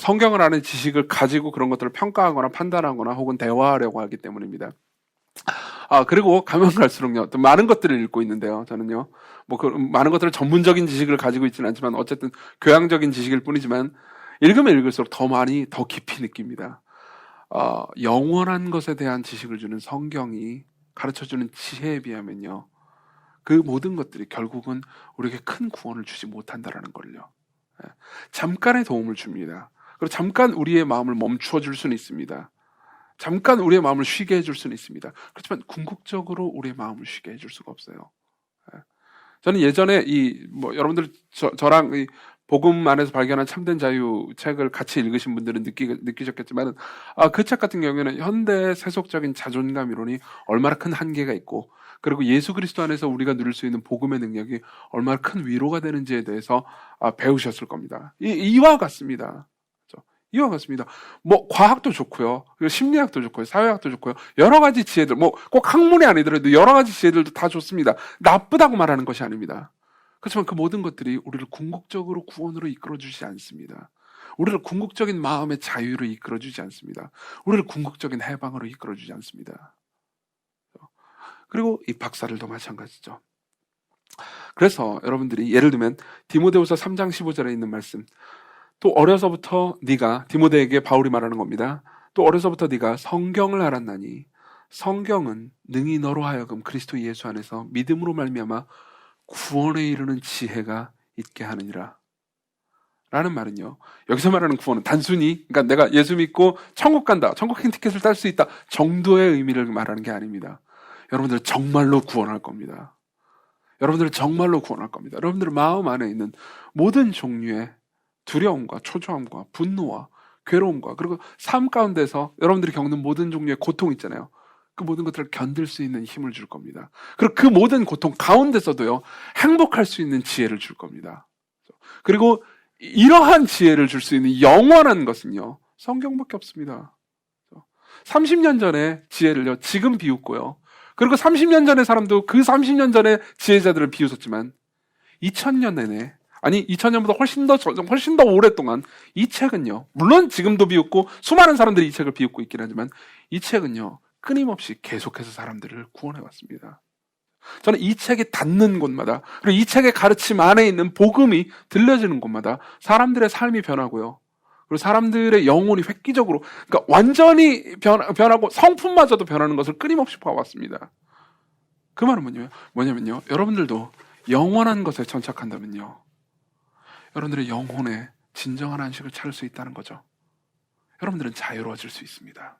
성경을 아는 지식을 가지고 그런 것들을 평가하거나 판단하거나 혹은 대화하려고 하기 때문입니다. 그리고 가면 갈수록요, 또 많은 것들을 읽고 있는데요, 저는요, 그 많은 것들을 전문적인 지식을 가지고 있지는 않지만, 어쨌든 교양적인 지식일 뿐이지만, 읽으면 읽을수록 더 깊이 느낍니다. 영원한 것에 대한 지식을 주는 성경이 가르쳐주는 지혜에 비하면요, 그 모든 것들이 결국은 우리에게 큰 구원을 주지 못한다라는 걸요. 잠깐의 도움을 줍니다. 그리고 잠깐 우리의 마음을 멈추어 줄 수는 있습니다. 잠깐 우리의 마음을 쉬게 해줄 수는 있습니다. 그렇지만 궁극적으로 우리의 마음을 쉬게 해줄 수가 없어요. 저는 예전에 여러분들 저랑 이 복음 안에서 발견한 참된 자유 책을 같이 읽으신 분들은 느끼셨겠지만, 그 책 같은 경우에는 현대 세속적인 자존감 이론이 얼마나 큰 한계가 있고, 그리고 예수 그리스도 안에서 우리가 누릴 수 있는 복음의 능력이 얼마나 큰 위로가 되는지에 대해서 배우셨을 겁니다. 이와 같습니다. 이와 같습니다. 과학도 좋고요. 그리고 심리학도 좋고요. 사회학도 좋고요. 여러 가지 지혜들, 꼭 학문이 아니더라도 여러 가지 지혜들도 다 좋습니다. 나쁘다고 말하는 것이 아닙니다. 그렇지만 그 모든 것들이 우리를 궁극적으로 구원으로 이끌어주지 않습니다. 우리를 궁극적인 마음의 자유로 이끌어주지 않습니다. 우리를 궁극적인 해방으로 이끌어주지 않습니다. 그리고 이 박사들도 마찬가지죠. 그래서 여러분들이 예를 들면 디모데후서 3장 15절에 있는 말씀, 또 어려서부터 네가, 디모데에게 바울이 말하는 겁니다. 또 어려서부터 네가 성경을 알았나니 성경은 능히 너로 하여금 그리스도 예수 안에서 믿음으로 말미암아 구원에 이르는 지혜가 있게 하느니라. 라는 말은요, 여기서 말하는 구원은 단순히 그러니까 내가 예수 믿고 천국 간다, 천국 티켓을 딸 수 있다 정도의 의미를 말하는 게 아닙니다. 여러분들 정말로 구원할 겁니다. 여러분들 정말로 구원할 겁니다. 여러분들 마음 안에 있는 모든 종류의 두려움과 초조함과 분노와 괴로움과 그리고 삶 가운데서 여러분들이 겪는 모든 종류의 고통 있잖아요. 그 모든 것들을 견딜 수 있는 힘을 줄 겁니다. 그리고 그 모든 고통 가운데서도요, 행복할 수 있는 지혜를 줄 겁니다. 그리고 이러한 지혜를 줄 수 있는 영원한 것은요, 성경밖에 없습니다. 30년 전의 지혜를요, 지금 비웃고요. 그리고 30년 전의 사람도 그 30년 전의 지혜자들을 비웃었지만 2000년 내내, 아니 2000년보다 훨씬 더 오랫동안 이 책은요, 물론 지금도 비웃고 수많은 사람들이 이 책을 비웃고 있긴 하지만 이 책은요, 끊임없이 계속해서 사람들을 구원해왔습니다. 저는 이 책이 닿는 곳마다, 그리고 이 책의 가르침 안에 있는 복음이 들려지는 곳마다 사람들의 삶이 변하고요, 그리고 사람들의 영혼이 획기적으로, 그러니까 완전히 변하고 성품마저도 변하는 것을 끊임없이 봐왔습니다. 그 말은 뭐냐면요, 여러분들도 영원한 것에 전착한다면요, 여러분들의 영혼에 진정한 안식을 찾을 수 있다는 거죠. 여러분들은 자유로워질 수 있습니다.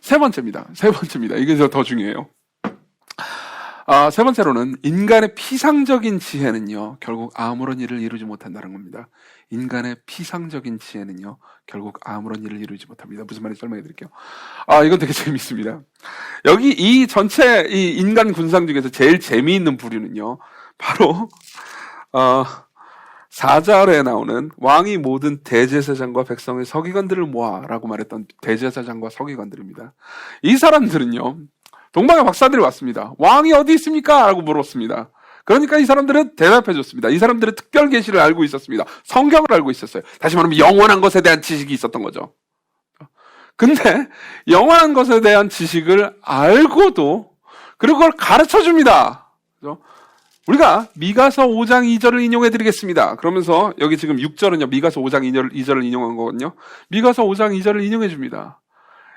세 번째입니다. 이게 더 중요해요. 세 번째로는 인간의 피상적인 지혜는요, 결국 아무런 일을 이루지 못한다는 겁니다. 인간의 피상적인 지혜는요, 결국 아무런 일을 이루지 못합니다. 무슨 말인지 설명해 드릴게요. 이건 되게 재밌습니다. 여기 이 전체 이 인간 군상 중에서 제일 재미있는 부류는요, 바로, 4절에 나오는 왕이 모든 대제사장과 백성의 서기관들을 모아라고 말했던 대제사장과 서기관들입니다. 이 사람들은요, 동방의 박사들이 왔습니다. 왕이 어디 있습니까? 라고 물었습니다. 그러니까 이 사람들은 대답해 줬습니다. 이 사람들은 특별 계시를 알고 있었습니다. 성경을 알고 있었어요. 다시 말하면 영원한 것에 대한 지식이 있었던 거죠. 근데 영원한 것에 대한 지식을 알고도 그리고 그걸 가르쳐 줍니다. 우리가 미가서 5장 2절을 인용해 드리겠습니다. 그러면서 여기 지금 6절은요, 미가서 5장 2절을 인용한 거거든요. 미가서 5장 2절을 인용해 줍니다.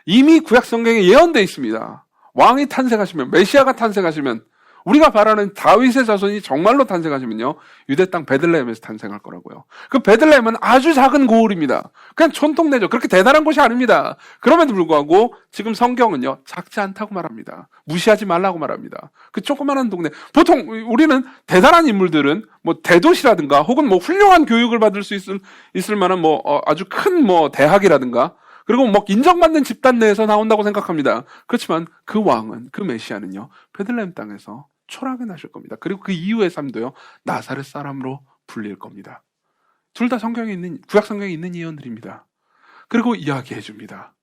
이미 구약 성경에 예언되어 있습니다. 왕이 탄생하시면, 메시아가 탄생하시면, 우리가 바라는 다윗의 자손이 정말로 탄생하시면요, 유대 땅 베들레헴에서 탄생할 거라고요. 그 베들레헴은 아주 작은 고을입니다. 그냥 촌동네죠. 그렇게 대단한 곳이 아닙니다. 그럼에도 불구하고 지금 성경은요, 작지 않다고 말합니다. 무시하지 말라고 말합니다. 그 조그마한 동네. 보통 우리는 대단한 인물들은 뭐 대도시라든가 혹은 뭐 훌륭한 교육을 받을 수 있을 만한 아주 큰 대학이라든가 그리고 인정받는 집단 내에서 나온다고 생각합니다. 그렇지만 그 왕은, 그 메시아는요, 베들레헴 땅에서 초라하게 나실 겁니다. 그리고 그 이후의 삶도요, 나사렛 사람으로 불릴 겁니다. 둘 다 구약 성경에 있는 예언들입니다. 그리고 이야기해 줍니다.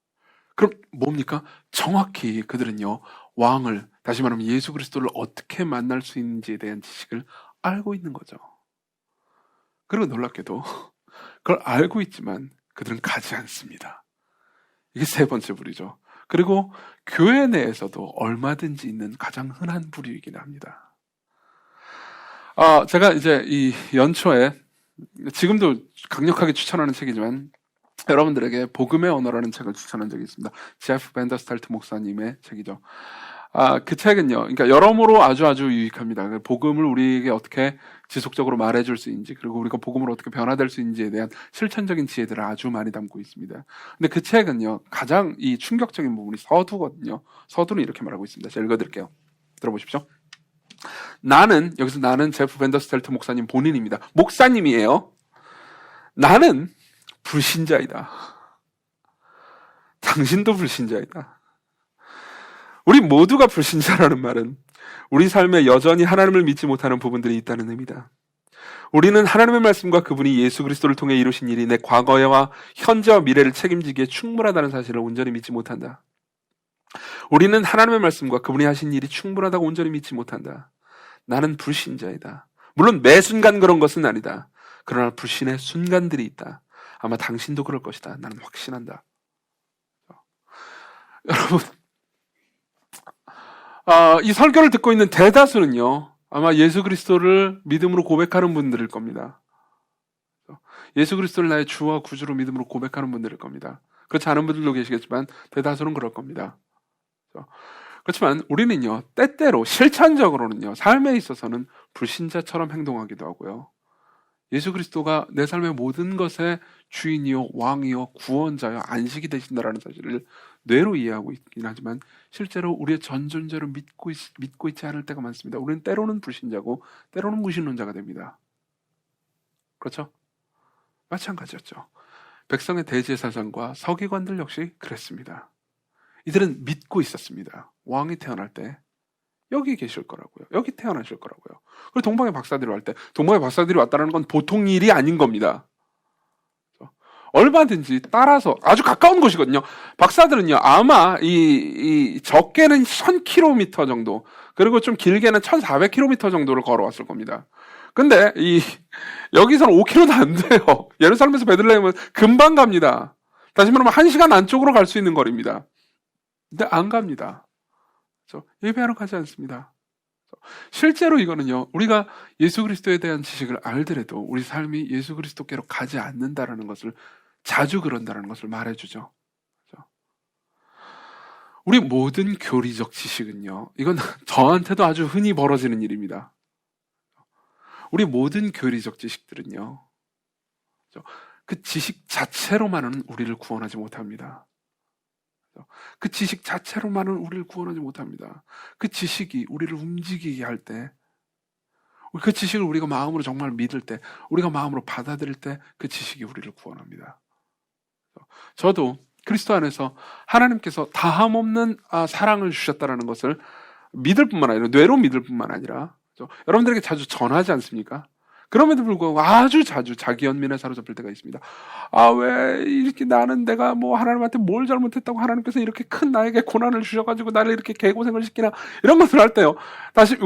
그럼 뭡니까? 정확히 그들은요, 왕을, 다시 말하면 예수 그리스도를 어떻게 만날 수 있는지에 대한 지식을 알고 있는 거죠. 그리고 놀랍게도 그걸 알고 있지만 그들은 가지 않습니다. 이게 세 번째 부류죠. 그리고 교회 내에서도 얼마든지 있는 가장 흔한 부류이긴 합니다. 제가 이제 이 연초에, 지금도 강력하게 추천하는 책이지만 여러분들에게 복음의 언어라는 책을 추천한 적이 있습니다. 제프 벤더스탈트 목사님의 책이죠. 그 책은요, 그러니까 여러모로 아주 유익합니다. 복음을 우리에게 어떻게 지속적으로 말해줄 수 있는지, 그리고 우리가 복음으로 어떻게 변화될 수 있는지에 대한 실천적인 지혜들을 아주 많이 담고 있습니다. 근데 그 책은요, 가장 이 충격적인 부분이 서두거든요. 서두는 이렇게 말하고 있습니다. 제가 읽어드릴게요. 들어보십시오. 여기서 나는 제프 벤더스텔트 목사님 본인입니다. 목사님이에요. 나는 불신자이다. 당신도 불신자이다. 우리 모두가 불신자라는 말은 우리 삶에 여전히 하나님을 믿지 못하는 부분들이 있다는 의미다. 우리는 하나님의 말씀과 그분이 예수 그리스도를 통해 이루신 일이 내 과거와 현재와 미래를 책임지기에 충분하다는 사실을 온전히 믿지 못한다. 우리는 하나님의 말씀과 그분이 하신 일이 충분하다고 온전히 믿지 못한다. 나는 불신자이다. 물론 매 순간 그런 것은 아니다. 그러나 불신의 순간들이 있다. 아마 당신도 그럴 것이다. 나는 확신한다. 여러분, 이 설교를 듣고 있는 대다수는요, 아마 예수 그리스도를 믿음으로 고백하는 분들일 겁니다. 예수 그리스도를 나의 주와 구주로 믿음으로 고백하는 분들일 겁니다. 그렇지 않은 분들도 계시겠지만 대다수는 그럴 겁니다. 그렇지만 우리는요, 때때로 실천적으로는요, 삶에 있어서는 불신자처럼 행동하기도 하고요. 예수 그리스도가 내 삶의 모든 것의 주인이요, 왕이요, 구원자요, 안식이 되신다라는 사실을 뇌로 이해하고 있긴 하지만 실제로 우리의 전존재로 믿고 있지 않을 때가 많습니다. 우리는 때로는 불신자고 때로는 무신론자가 됩니다. 그렇죠? 마찬가지였죠. 백성의 대제사장과 서기관들 역시 그랬습니다. 이들은 믿고 있었습니다. 왕이 태어날 때 여기 계실 거라고요. 여기 태어나실 거라고요. 그리고 동방의 박사들이 올 때, 동방의 박사들이 왔다는 건 보통 일이 아닌 겁니다. 얼마든지 따라서 아주 가까운 곳이거든요. 박사들은요, 아마 적게는 1000km 정도, 그리고 좀 길게는 1400km 정도를 걸어왔을 겁니다. 근데 여기서는 5km도 안 돼요. 예루살렘에서 베들레헴은 금방 갑니다. 다시 말하면 1시간 안쪽으로 갈 수 있는 거리입니다. 근데 안 갑니다. 예배하러 가지 않습니다. 실제로 이거는요, 우리가 예수 그리스도에 대한 지식을 알더라도 우리 삶이 예수 그리스도께로 가지 않는다라는 것을, 자주 그런다는 것을 말해주죠. 우리 모든 교리적 지식은요, 이건 저한테도 아주 흔히 벌어지는 일입니다. 우리 모든 교리적 지식들은요, 그 지식 자체로만은 우리를 구원하지 못합니다. 그 지식 자체로만은 우리를 구원하지 못합니다. 그 지식이 우리를 움직이게 할 때, 그 지식을 우리가 마음으로 정말 믿을 때, 우리가 마음으로 받아들일 때 그 지식이 우리를 구원합니다. 저도 그리스도 안에서 하나님께서 다함없는 사랑을 주셨다는 것을 믿을 뿐만 아니라, 뇌로 믿을 뿐만 아니라, 여러분들에게 자주 전하지 않습니까? 그럼에도 불구하고 아주 자주 자기 연민에 사로잡힐 때가 있습니다. 왜 이렇게 나는 내가 뭐 하나님한테 뭘 잘못했다고 하나님께서 이렇게 큰 나에게 고난을 주셔가지고 나를 이렇게 개고생을 시키나, 이런 것을 할 때요. 다시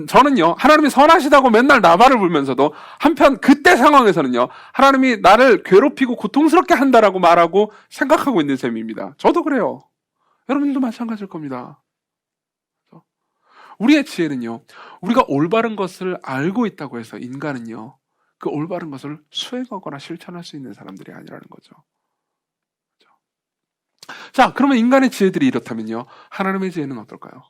저는요, 하나님이 선하시다고 맨날 나발을 불면서도 한편 그때 상황에서는요, 하나님이 나를 괴롭히고 고통스럽게 한다라고 말하고 생각하고 있는 셈입니다. 저도 그래요. 여러분들도 마찬가지일 겁니다. 우리의 지혜는요, 우리가 올바른 것을 알고 있다고 해서 인간은요, 그 올바른 것을 수행하거나 실천할 수 있는 사람들이 아니라는 거죠. 자, 그러면 인간의 지혜들이 이렇다면요, 하나님의 지혜는 어떨까요?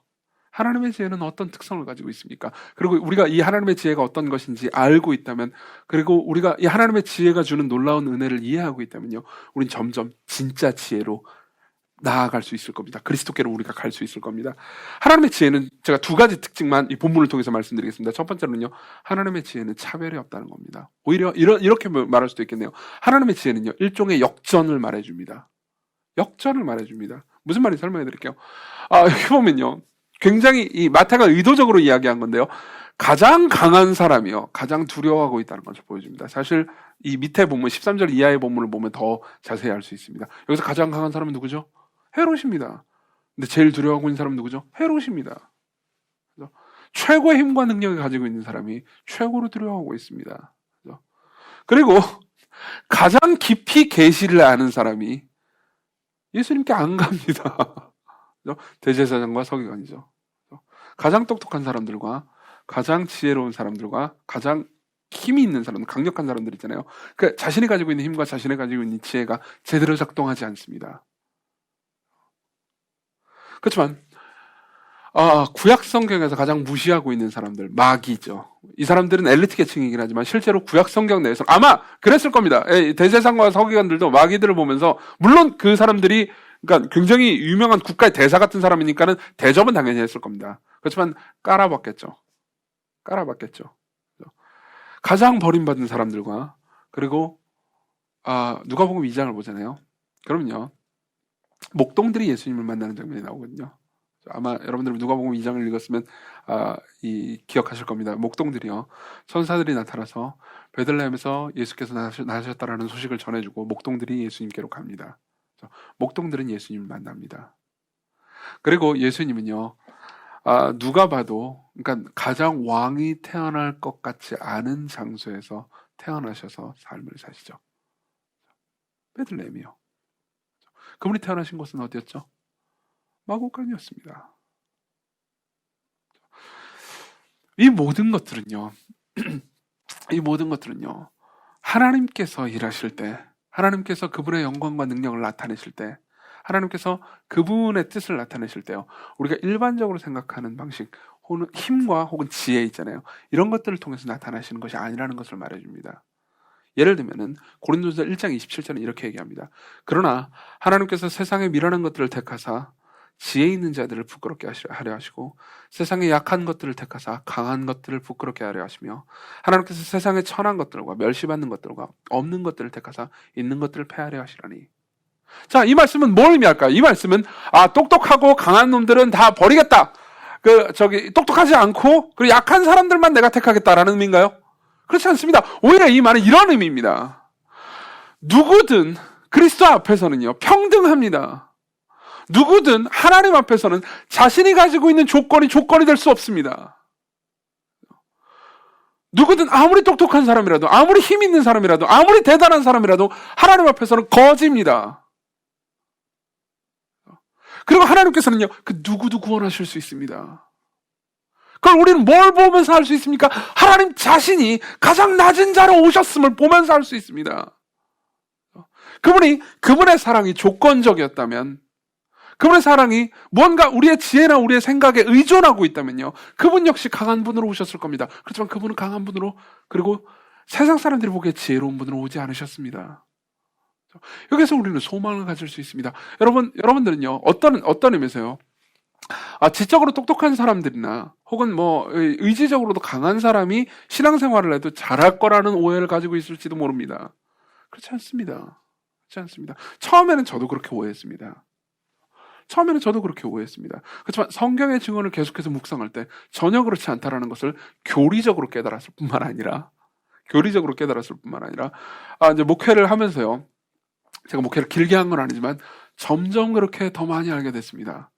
하나님의 지혜는 어떤 특성을 가지고 있습니까? 그리고 우리가 이 하나님의 지혜가 어떤 것인지 알고 있다면, 그리고 우리가 이 하나님의 지혜가 주는 놀라운 은혜를 이해하고 있다면요, 우린 점점 진짜 지혜로 나아갈 수 있을 겁니다. 그리스도께로 우리가 갈 수 있을 겁니다. 하나님의 지혜는 제가 두 가지 특징만 이 본문을 통해서 말씀드리겠습니다. 첫 번째로는요, 하나님의 지혜는 차별이 없다는 겁니다. 오히려 이렇게 말할 수도 있겠네요. 하나님의 지혜는요, 일종의 역전을 말해줍니다. 역전을 말해줍니다. 무슨 말인지 설명해 드릴게요. 여기 보면요, 굉장히 이 마태가 의도적으로 이야기한 건데요, 가장 강한 사람이요, 가장 두려워하고 있다는 것을 보여줍니다. 사실 이 밑에 본문 13절 이하의 본문을 보면 더 자세히 알 수 있습니다. 여기서 가장 강한 사람은 누구죠? 헤롯입니다. 근데 제일 두려워하고 있는 사람은 누구죠? 헤롯입니다. 최고의 힘과 능력을 가지고 있는 사람이 최고로 두려워하고 있습니다. 그리고 가장 깊이 계시를 아는 사람이 예수님께 안 갑니다. 대제사장과 서기관이죠. 가장 똑똑한 사람들과 가장 지혜로운 사람들과 가장 힘이 있는 사람, 강력한 사람들 있잖아요. 그 자신이 가지고 있는 힘과 자신이 가지고 있는 지혜가 제대로 작동하지 않습니다. 그렇지만 구약 성경에서 가장 무시하고 있는 사람들, 마귀죠. 이 사람들은 엘리트 계층이긴 하지만 실제로 구약 성경 내에서 아마 그랬을 겁니다. 대제사장과 서기관들도 마귀들을 보면서, 물론 그 사람들이 그러니까 굉장히 유명한 국가의 대사 같은 사람이니까는 대접은 당연히 했을 겁니다. 그렇지만 깔아봤겠죠. 가장 버림받은 사람들과, 그리고 누가복음 2장을 보잖아요. 그러면요, 목동들이 예수님을 만나는 장면이 나오거든요. 아마 여러분들 누가복음 2장을 읽었으면 기억하실 겁니다. 목동들이요, 천사들이 나타나서 베들레헴에서 예수께서 나셨다라는 소식을 전해주고 목동들이 예수님께로 갑니다. 목동들은 예수님을 만납니다. 그리고 예수님은요, 누가 봐도, 그러니까 가장 왕이 태어날 것 같지 않은 장소에서 태어나셔서 삶을 사시죠. 베들레헴이요. 그분이 태어나신 곳은 어디였죠? 마곡간이었습니다. 이 모든 것들은요, 하나님께서 일하실 때, 하나님께서 그분의 영광과 능력을 나타내실 때, 하나님께서 그분의 뜻을 나타내실 때요, 우리가 일반적으로 생각하는 방식, 힘과 혹은 지혜 있잖아요. 이런 것들을 통해서 나타나시는 것이 아니라는 것을 말해줍니다. 예를 들면은 고린도전서 1장 27절은 이렇게 얘기합니다. 그러나 하나님께서 세상의 미련한 것들을 택하사 지혜 있는 자들을 부끄럽게 하려 하시고, 세상의 약한 것들을 택하사 강한 것들을 부끄럽게 하려 하시며, 하나님께서 세상의 천한 것들과 멸시받는 것들과 없는 것들을 택하사 있는 것들을 패하려 하시라니. 자, 이 말씀은 뭘 의미할까요? 이 말씀은 똑똑하고 강한 놈들은 다 버리겠다, 똑똑하지 않고 그리고 약한 사람들만 내가 택하겠다라는 의미인가요? 그렇지 않습니다. 오히려 이 말은 이런 의미입니다. 누구든 그리스도 앞에서는요, 평등합니다. 누구든 하나님 앞에서는 자신이 가지고 있는 조건이 될 수 없습니다. 누구든 아무리 똑똑한 사람이라도, 아무리 힘 있는 사람이라도, 아무리 대단한 사람이라도 하나님 앞에서는 거지입니다. 그리고 하나님께서는요, 그 누구도 구원하실 수 있습니다. 그걸 우리는 뭘 보면서 할 수 있습니까? 하나님 자신이 가장 낮은 자로 오셨음을 보면서 할 수 있습니다. 그분의 사랑이 조건적이었다면, 그분의 사랑이 뭔가 우리의 지혜나 우리의 생각에 의존하고 있다면요, 그분 역시 강한 분으로 오셨을 겁니다. 그렇지만 그분은 강한 분으로, 그리고 세상 사람들이 보기에 지혜로운 분으로 오지 않으셨습니다. 여기서 우리는 소망을 가질 수 있습니다. 여러분들은요, 어떤 의미에서요? 지적으로 똑똑한 사람들이나 혹은 의지적으로도 강한 사람이 신앙생활을 해도 잘할 거라는 오해를 가지고 있을지도 모릅니다. 그렇지 않습니다. 그렇지 않습니다. 처음에는 저도 그렇게 오해했습니다. 그렇지만 성경의 증언을 계속해서 묵상할 때 전혀 그렇지 않다라는 것을 교리적으로 깨달았을 뿐만 아니라 이제 목회를 하면서요. 제가 목회를 길게 한 건 아니지만 점점 그렇게 더 많이 알게 됐습니다.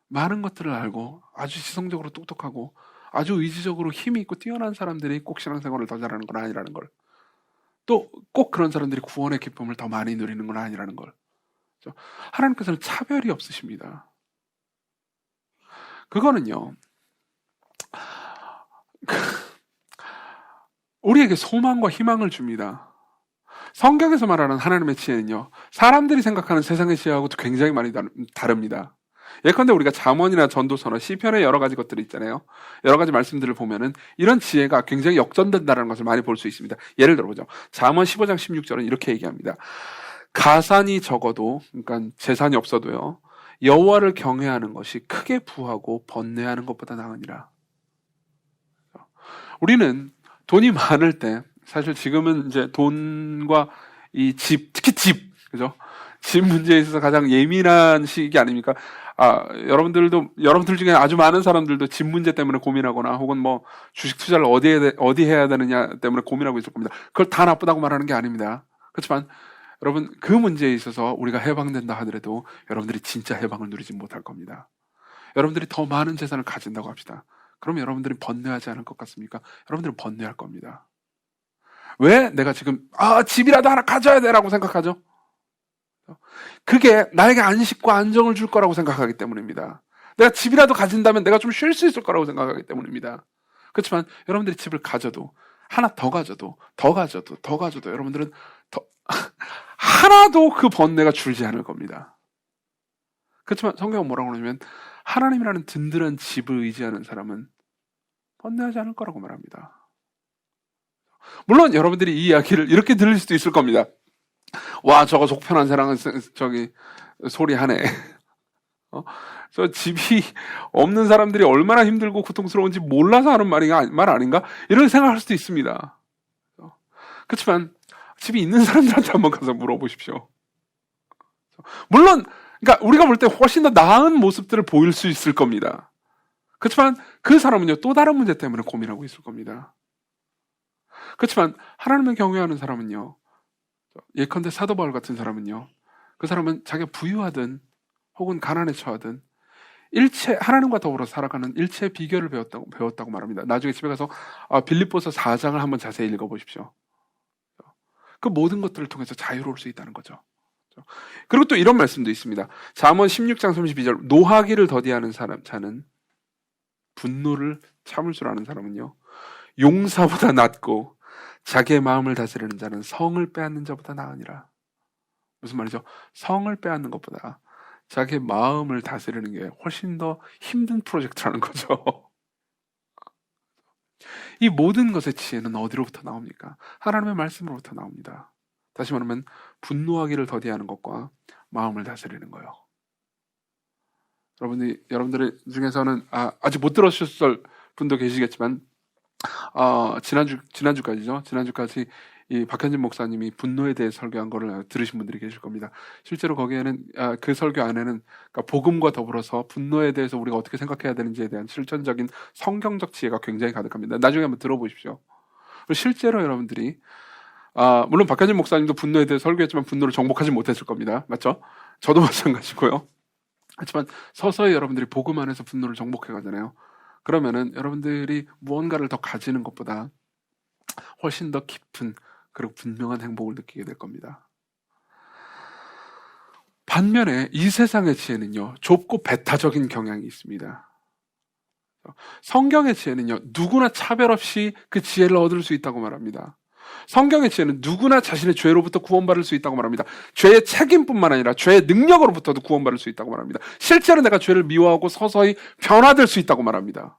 많은 것들을 알고 아주 지성적으로 똑똑하고 아주 의지적으로 힘이 있고 뛰어난 사람들이 꼭 신앙생활을 더 잘하는 건 아니라는 걸, 또 꼭 그런 사람들이 구원의 기쁨을 더 많이 누리는 건 아니라는 걸. 하나님께서는 차별이 없으십니다. 그거는요, 우리에게 소망과 희망을 줍니다. 성경에서 말하는 하나님의 지혜는요, 사람들이 생각하는 세상의 지혜하고도 굉장히 많이 다릅니다. 예컨대 우리가 잠언이나 전도서나 시편의 여러 가지 것들이 있잖아요. 여러 가지 말씀들을 보면은 이런 지혜가 굉장히 역전된다는 것을 많이 볼 수 있습니다. 예를 들어보죠. 잠언 15장 16절은 이렇게 얘기합니다. 가산이 적어도, 그러니까 재산이 없어도요, 여호와를 경외하는 것이 크게 부하고 번뇌하는 것보다 나으니라. 우리는 돈이 많을 때, 사실 지금은 이제 돈과 이 집, 특히 집, 그죠? 집 문제에 있어서 가장 예민한 시기 아닙니까? 여러분들 중에 아주 많은 사람들도 집 문제 때문에 고민하거나 혹은 주식 투자를 어디 해야 되느냐 때문에 고민하고 있을 겁니다. 그걸 다 나쁘다고 말하는 게 아닙니다. 그렇지만 여러분, 그 문제에 있어서 우리가 해방된다 하더라도 여러분들이 진짜 해방을 누리지 못할 겁니다. 여러분들이 더 많은 재산을 가진다고 합시다. 그럼 여러분들이 번뇌하지 않을 것 같습니까? 여러분들은 번뇌할 겁니다. 왜 내가 지금 집이라도 하나 가져야 돼라고 생각하죠? 그게 나에게 안식과 안정을 줄 거라고 생각하기 때문입니다. 내가 집이라도 가진다면 내가 좀 쉴 수 있을 거라고 생각하기 때문입니다. 그렇지만 여러분들이 집을 가져도, 하나 더 가져도 여러분들은 하나도 그 번뇌가 줄지 않을 겁니다. 그렇지만 성경은 뭐라고 그러냐면 하나님이라는 든든한 집을 의지하는 사람은 번뇌하지 않을 거라고 말합니다. 물론 여러분들이 이 이야기를 이렇게 들을 수도 있을 겁니다. 와, 저거 속편한 사랑은 소리하네. 저 집이 없는 사람들이 얼마나 힘들고 고통스러운지 몰라서 하는 말 아닌가? 이런 생각할 수도 있습니다. 그렇지만 집이 있는 사람들한테 한번 가서 물어보십시오. 물론, 그러니까 우리가 볼 때 훨씬 더 나은 모습들을 보일 수 있을 겁니다. 그렇지만 그 사람은요, 또 다른 문제 때문에 고민하고 있을 겁니다. 그렇지만 하나님을 경외하는 사람은요, 예컨대 사도 바울 같은 사람은요, 그 사람은 자기가 부유하든 혹은 가난에 처하든 하나님과 더불어 살아가는 일체의 비결을 배웠다고 말합니다. 나중에 집에 가서 빌립보서 4장을 한번 자세히 읽어보십시오. 그 모든 것들을 통해서 자유로울 수 있다는 거죠. 그리고 또 이런 말씀도 있습니다. 잠언 16장 32절, 노하기를 더디하는 자는, 분노를 참을 줄 아는 사람은요, 용사보다 낫고 자기의 마음을 다스리는 자는 성을 빼앗는 자보다 나으니라. 무슨 말이죠? 성을 빼앗는 것보다 자기의 마음을 다스리는 게 훨씬 더 힘든 프로젝트라는 거죠. 이 모든 것의 지혜는 어디로부터 나옵니까? 하나님의 말씀으로부터 나옵니다. 다시 말하면 분노하기를 더디하는 것과 마음을 다스리는 거요. 여러분들 중에서는 아직 못 들으셨을 분도 계시겠지만 지난주까지 이 박현진 목사님이 분노에 대해 설교한 거를 들으신 분들이 계실 겁니다. 실제로 거기에는 그 설교 안에는, 그러니까 복음과 더불어서 분노에 대해서 우리가 어떻게 생각해야 되는지에 대한 실천적인 성경적 지혜가 굉장히 가득합니다. 나중에 한번 들어보십시오. 실제로 여러분들이 물론 박현진 목사님도 분노에 대해 설교했지만 분노를 정복하지 못했을 겁니다. 맞죠? 저도 마찬가지고요. 하지만 서서히 여러분들이 복음 안에서 분노를 정복해 가잖아요. 그러면은 여러분들이 무언가를 더 가지는 것보다 훨씬 더 깊은 그리고 분명한 행복을 느끼게 될 겁니다. 반면에 이 세상의 지혜는요, 좁고 배타적인 경향이 있습니다. 성경의 지혜는요, 누구나 차별 없이 그 지혜를 얻을 수 있다고 말합니다. 성경의 지혜는 누구나 자신의 죄로부터 구원받을 수 있다고 말합니다. 죄의 책임뿐만 아니라 죄의 능력으로부터도 구원받을 수 있다고 말합니다. 실제로 내가 죄를 미워하고 서서히 변화될 수 있다고 말합니다.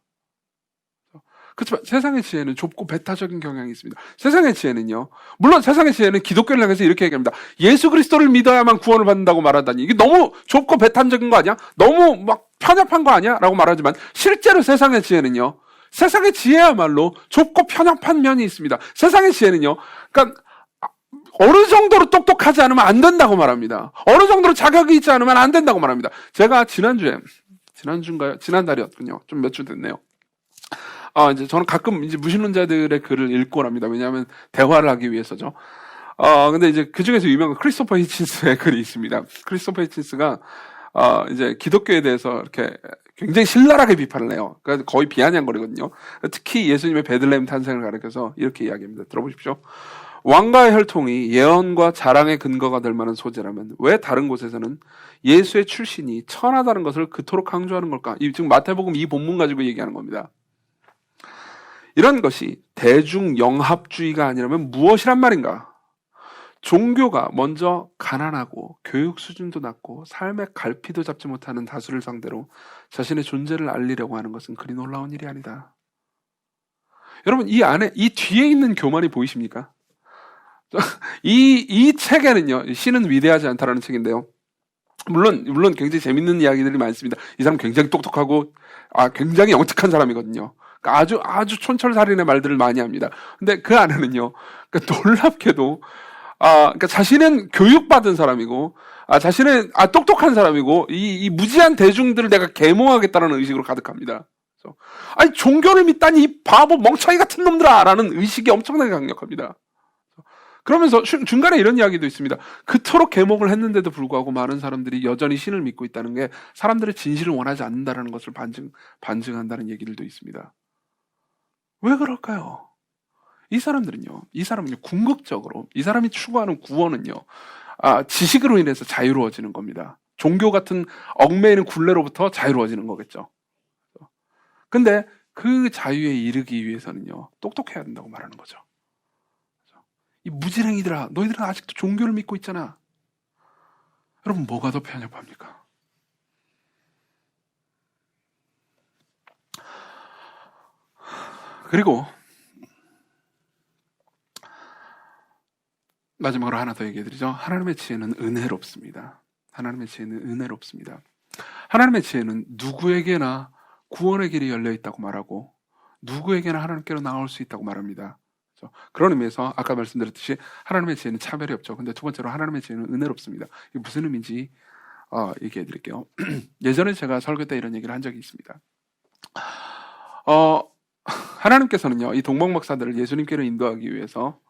그렇지만 세상의 지혜는 좁고 배타적인 경향이 있습니다. 세상의 지혜는요, 물론 세상의 지혜는 기독교를 향해서 이렇게 얘기합니다. 예수 그리스도를 믿어야만 구원을 받는다고 말하다니 이게 너무 좁고 배타적인 거 아니야? 너무 막 편협한 거 아니야? 라고 말하지만 실제로 세상의 지혜는요, 세상의 지혜야말로 좁고 편협한 면이 있습니다. 세상의 지혜는요, 그러니까 어느 정도로 똑똑하지 않으면 안 된다고 말합니다. 어느 정도로 자격이 있지 않으면 안 된다고 말합니다. 제가 지난주인가요? 지난달이었군요. 좀 몇 주 됐네요. 이제 저는 가끔 이제 무신론자들의 글을 읽곤 합니다. 왜냐하면 대화를 하기 위해서죠. 근데 이제 그 중에서 유명한 크리스토퍼 히친스의 글이 있습니다. 크리스토퍼 히친스가, 이제 기독교에 대해서 이렇게 굉장히 신랄하게 비판을 해요. 그러니까 거의 비아냥거리거든요. 특히 예수님의 베들레헴 탄생을 가리켜서 이렇게 이야기합니다. 들어보십시오. 왕가의 혈통이 예언과 자랑의 근거가 될 만한 소재라면 왜 다른 곳에서는 예수의 출신이 천하다는 것을 그토록 강조하는 걸까? 지금 마태복음 이 본문 가지고 얘기하는 겁니다. 이런 것이 대중영합주의가 아니라면 무엇이란 말인가? 종교가 먼저 가난하고 교육 수준도 낮고 삶의 갈피도 잡지 못하는 다수를 상대로 자신의 존재를 알리려고 하는 것은 그리 놀라운 일이 아니다. 여러분, 이 뒤에 있는 교만이 보이십니까? 이 책에는요, 신은 위대하지 않다라는 책인데요. 물론 굉장히 재밌는 이야기들이 많습니다. 이 사람 굉장히 똑똑하고, 굉장히 영특한 사람이거든요. 그러니까 아주 촌철살인의 말들을 많이 합니다. 근데 그 안에는요, 그러니까 놀랍게도, 그러니까 자신은 교육받은 사람이고, 자신은 똑똑한 사람이고, 이 무지한 대중들을 내가 계몽하겠다는 의식으로 가득합니다. 그래서, 종교를 믿다니 이 바보 멍청이 같은 놈들아! 라는 의식이 엄청나게 강력합니다. 그러면서 중간에 이런 이야기도 있습니다. 그토록 계몽을 했는데도 불구하고 많은 사람들이 여전히 신을 믿고 있다는 게 사람들의 진실을 원하지 않는다는 것을 반증한다는 얘기들도 있습니다. 왜 그럴까요? 이 사람은 궁극적으로 이 사람이 추구하는 구원은요, 지식으로 인해서 자유로워지는 겁니다. 종교 같은 얽매이는 굴레로부터 자유로워지는 거겠죠. 근데 그 자유에 이르기 위해서는요, 똑똑해야 된다고 말하는 거죠. 이 무지랭이들아, 너희들은 아직도 종교를 믿고 있잖아. 여러분, 뭐가 더 편협합니까? 그리고 마지막으로 하나 더 얘기해드리죠. 하나님의 지혜는 은혜롭습니다. 하나님의 지혜는 은혜롭습니다. 하나님의 지혜는 누구에게나 구원의 길이 열려있다고 말하고 누구에게나 하나님께로 나올 수 있다고 말합니다. 그런 의미에서 아까 말씀드렸듯이 하나님의 지혜는 차별이 없죠. 근데 두 번째로 하나님의 지혜는 은혜롭습니다. 이게 무슨 의미인지 얘기해 드릴게요. 예전에 제가 설교 때 이런 얘기를 한 적이 있습니다. 하나님께서는요, 이 동방박사들을 예수님께로 인도하기 위해서,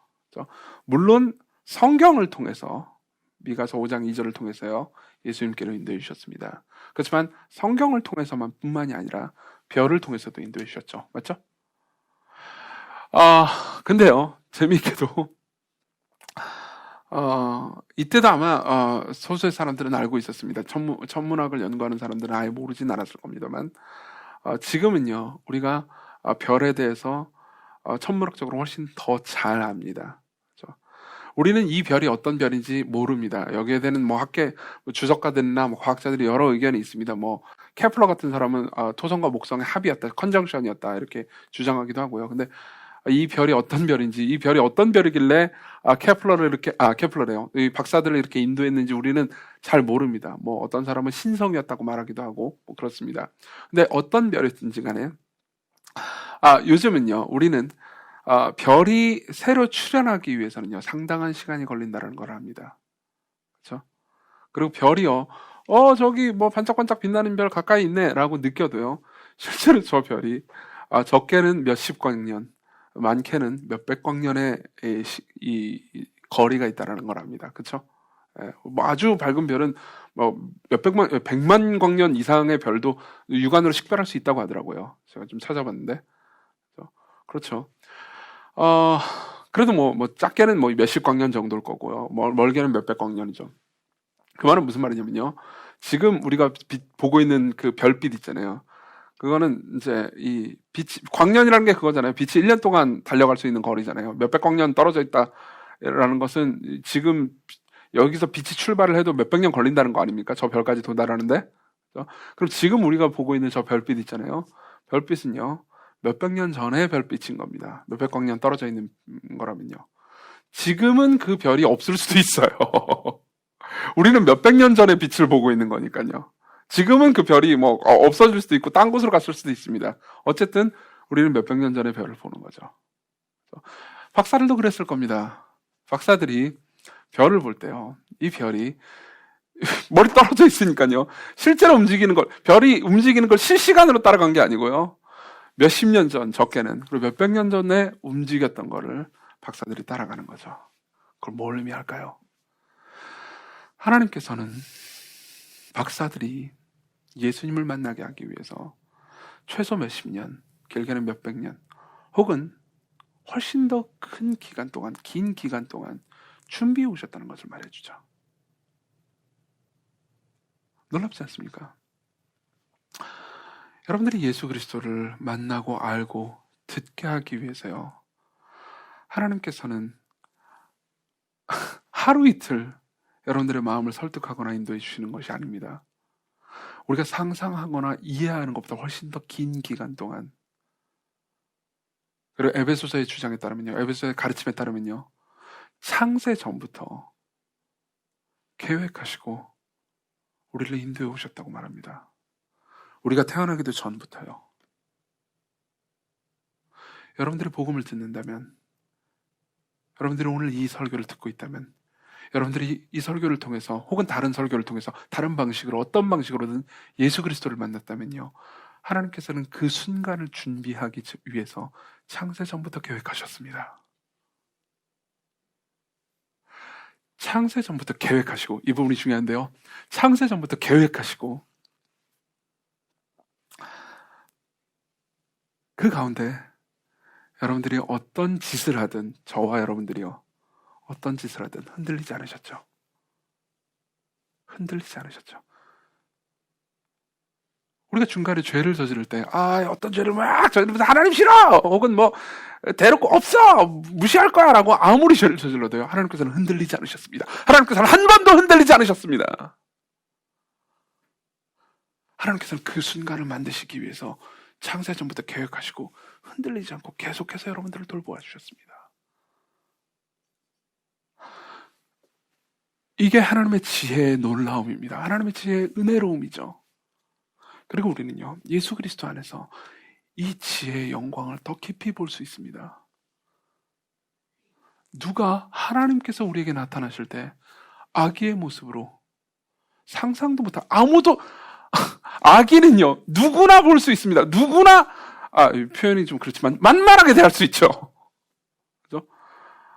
물론 성경을 통해서, 미가서 5장 2절을 통해서요, 예수님께로 인도해 주셨습니다. 그렇지만 성경을 통해서만 뿐만이 아니라 별을 통해서도 인도해 주셨죠. 맞죠? 근데요, 재미있게도, 이때도 아마, 소수의 사람들은 알고 있었습니다. 천문학을 연구하는 사람들은 아예 모르진 않았을 겁니다만, 지금은요, 우리가 별에 대해서 천문학적으로 훨씬 더 잘 압니다. 그렇죠? 우리는 이 별이 어떤 별인지 모릅니다. 여기에 대한 주석가들이나 과학자들이 여러 의견이 있습니다. 케플러 같은 사람은 토성과 목성의 합이었다, 컨정션이었다 이렇게 주장하기도 하고요. 근데 이 별이 어떤 별인지, 이 별이 어떤 별이길래 케플러래요. 이 박사들을 이렇게 인도했는지 우리는 잘 모릅니다. 어떤 사람은 신성이었다고 말하기도 하고 그렇습니다. 근데 어떤 별이든지 간에 요즘은요, 우리는 별이 새로 출현하기 위해서는요, 상당한 시간이 걸린다는 걸 압니다. 그렇죠? 그리고 별이요, 저기 반짝반짝 빛나는 별 가까이 있네라고 느껴도요, 실제로 저 별이 적게는 몇십 광년, 많게는 몇백 광년의 이 거리가 있다라는 걸 압니다. 그렇죠? 아주 밝은 별은 백만 광년 이상의 별도 육안으로 식별할 수 있다고 하더라고요. 제가 좀 찾아봤는데. 그렇죠. 그래도 작게는 몇십 광년 정도일 거고요. 멀게는 몇백 광년이죠. 그 말은 무슨 말이냐면요, 지금 우리가 보고 있는 그 별빛 있잖아요. 그거는 이제 이 광년이라는 게 그거잖아요. 빛이 1년 동안 달려갈 수 있는 거리잖아요. 몇백 광년 떨어져 있다라는 것은 지금 여기서 빛이 출발을 해도 몇백 년 걸린다는 거 아닙니까? 저 별까지 도달하는데. 그럼 지금 우리가 보고 있는 저 별빛 있잖아요. 별빛은요, 몇백 년 전의 별빛인 겁니다. 몇백 광년 떨어져 있는 거라면요. 지금은 그 별이 없을 수도 있어요. 우리는 몇백 년 전의 빛을 보고 있는 거니까요. 지금은 그 별이 뭐 없어질 수도 있고 딴 곳으로 갔을 수도 있습니다. 어쨌든 우리는 몇백 년 전의 별을 보는 거죠. 박사들도 그랬을 겁니다. 박사들이 별을 볼 때요. 이 별이 머리 떨어져 있으니까요. 실제로 움직이는 걸, 별이 움직이는 걸 실시간으로 따라간 게 아니고요. 몇십 년 전, 적게는, 그리고 몇백 년 전에 움직였던 거를 박사들이 따라가는 거죠. 그걸 뭘 의미할까요? 하나님께서는 박사들이 예수님을 만나게 하기 위해서 최소 몇십 년, 길게는 몇백 년, 혹은 훨씬 더 큰 기간 동안, 긴 기간 동안 준비해 오셨다는 것을 말해주죠. 놀랍지 않습니까? 여러분들이 예수 그리스도를 만나고 알고 듣게 하기 위해서요. 하나님께서는 하루 이틀 여러분들의 마음을 설득하거나 인도해 주시는 것이 아닙니다. 우리가 상상하거나 이해하는 것보다 훨씬 더 긴 기간 동안, 그리고 에베소서의 주장에 따르면요, 에베소서의 가르침에 따르면요, 창세 전부터 계획하시고 우리를 인도해 오셨다고 말합니다. 우리가 태어나기도 전부터요. 여러분들이 복음을 듣는다면, 여러분들이 오늘 이 설교를 듣고 있다면, 여러분들이 이 설교를 통해서 혹은 다른 설교를 통해서 다른 방식으로 어떤 방식으로든 예수 그리스도를 만났다면요, 하나님께서는 그 순간을 준비하기 위해서 창세 전부터 계획하셨습니다. 창세 전부터 계획하시고, 이 부분이 중요한데요, 창세 전부터 계획하시고 그 가운데 여러분들이 어떤 짓을 하든, 저와 여러분들이요, 어떤 짓을 하든 흔들리지 않으셨죠. 흔들리지 않으셨죠. 우리가 중간에 죄를 저지를 때, 어떤 죄를 막 저지르면서 하나님 싫어! 혹은 뭐, 대놓고 없어! 무시할 거야! 라고 아무리 죄를 저질러도요, 하나님께서는 흔들리지 않으셨습니다. 하나님께서는 한 번도 흔들리지 않으셨습니다. 하나님께서는 그 순간을 만드시기 위해서 창세 전부터 계획하시고 흔들리지 않고 계속해서 여러분들을 돌보아 주셨습니다. 이게 하나님의 지혜의 놀라움입니다. 하나님의 지혜의 은혜로움이죠. 그리고 우리는요, 예수 그리스도 안에서 이 지혜의 영광을 더 깊이 볼 수 있습니다. 누가 하나님께서 우리에게 나타나실 때 아기의 모습으로, 상상도 못한, 아무도, 아기는요, 누구나 볼 수 있습니다. 누구나, 표현이 좀 그렇지만 만만하게 대할 수 있죠. 그죠?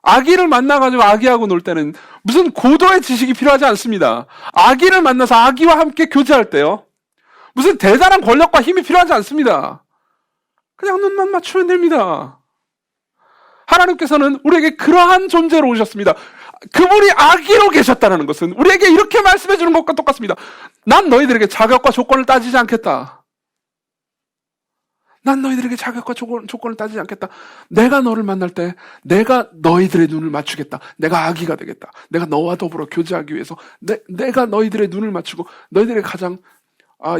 아기를 만나가지고 아기하고 놀 때는 무슨 고도의 지식이 필요하지 않습니다. 아기를 만나서 아기와 함께 교제할 때요, 무슨 대단한 권력과 힘이 필요하지 않습니다. 그냥 눈만 맞추면 됩니다. 하나님께서는 우리에게 그러한 존재로 오셨습니다. 그분이 아기로 계셨다는 것은 우리에게 이렇게 말씀해 주는 것과 똑같습니다. 난 너희들에게 자격과 조건을 따지지 않겠다. 난 너희들에게 자격과 조건을 따지지 않겠다. 내가 너를 만날 때 내가 너희들의 눈을 맞추겠다. 내가 아기가 되겠다. 내가 너와 더불어 교제하기 위해서 내가 너희들의 눈을 맞추고 너희들의 가장,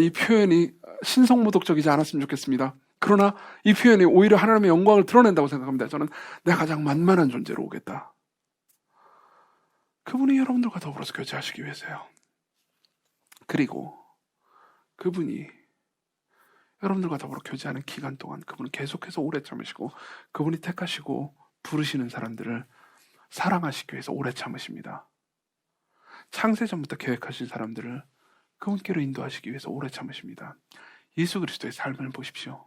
이 표현이 신성모독적이지 않았으면 좋겠습니다. 그러나 이 표현이 오히려 하나님의 영광을 드러낸다고 생각합니다. 저는 내가 가장 만만한 존재로 오겠다. 그분이 여러분들과 더불어서 교제하시기 위해서요. 그리고 그분이 여러분들과 더불어 교제하는 기간 동안 그분은 계속해서 오래 참으시고, 그분이 택하시고 부르시는 사람들을 사랑하시기 위해서 오래 참으십니다. 창세 전부터 계획하신 사람들을 그분께로 인도하시기 위해서 오래 참으십니다. 예수 그리스도의 삶을 보십시오.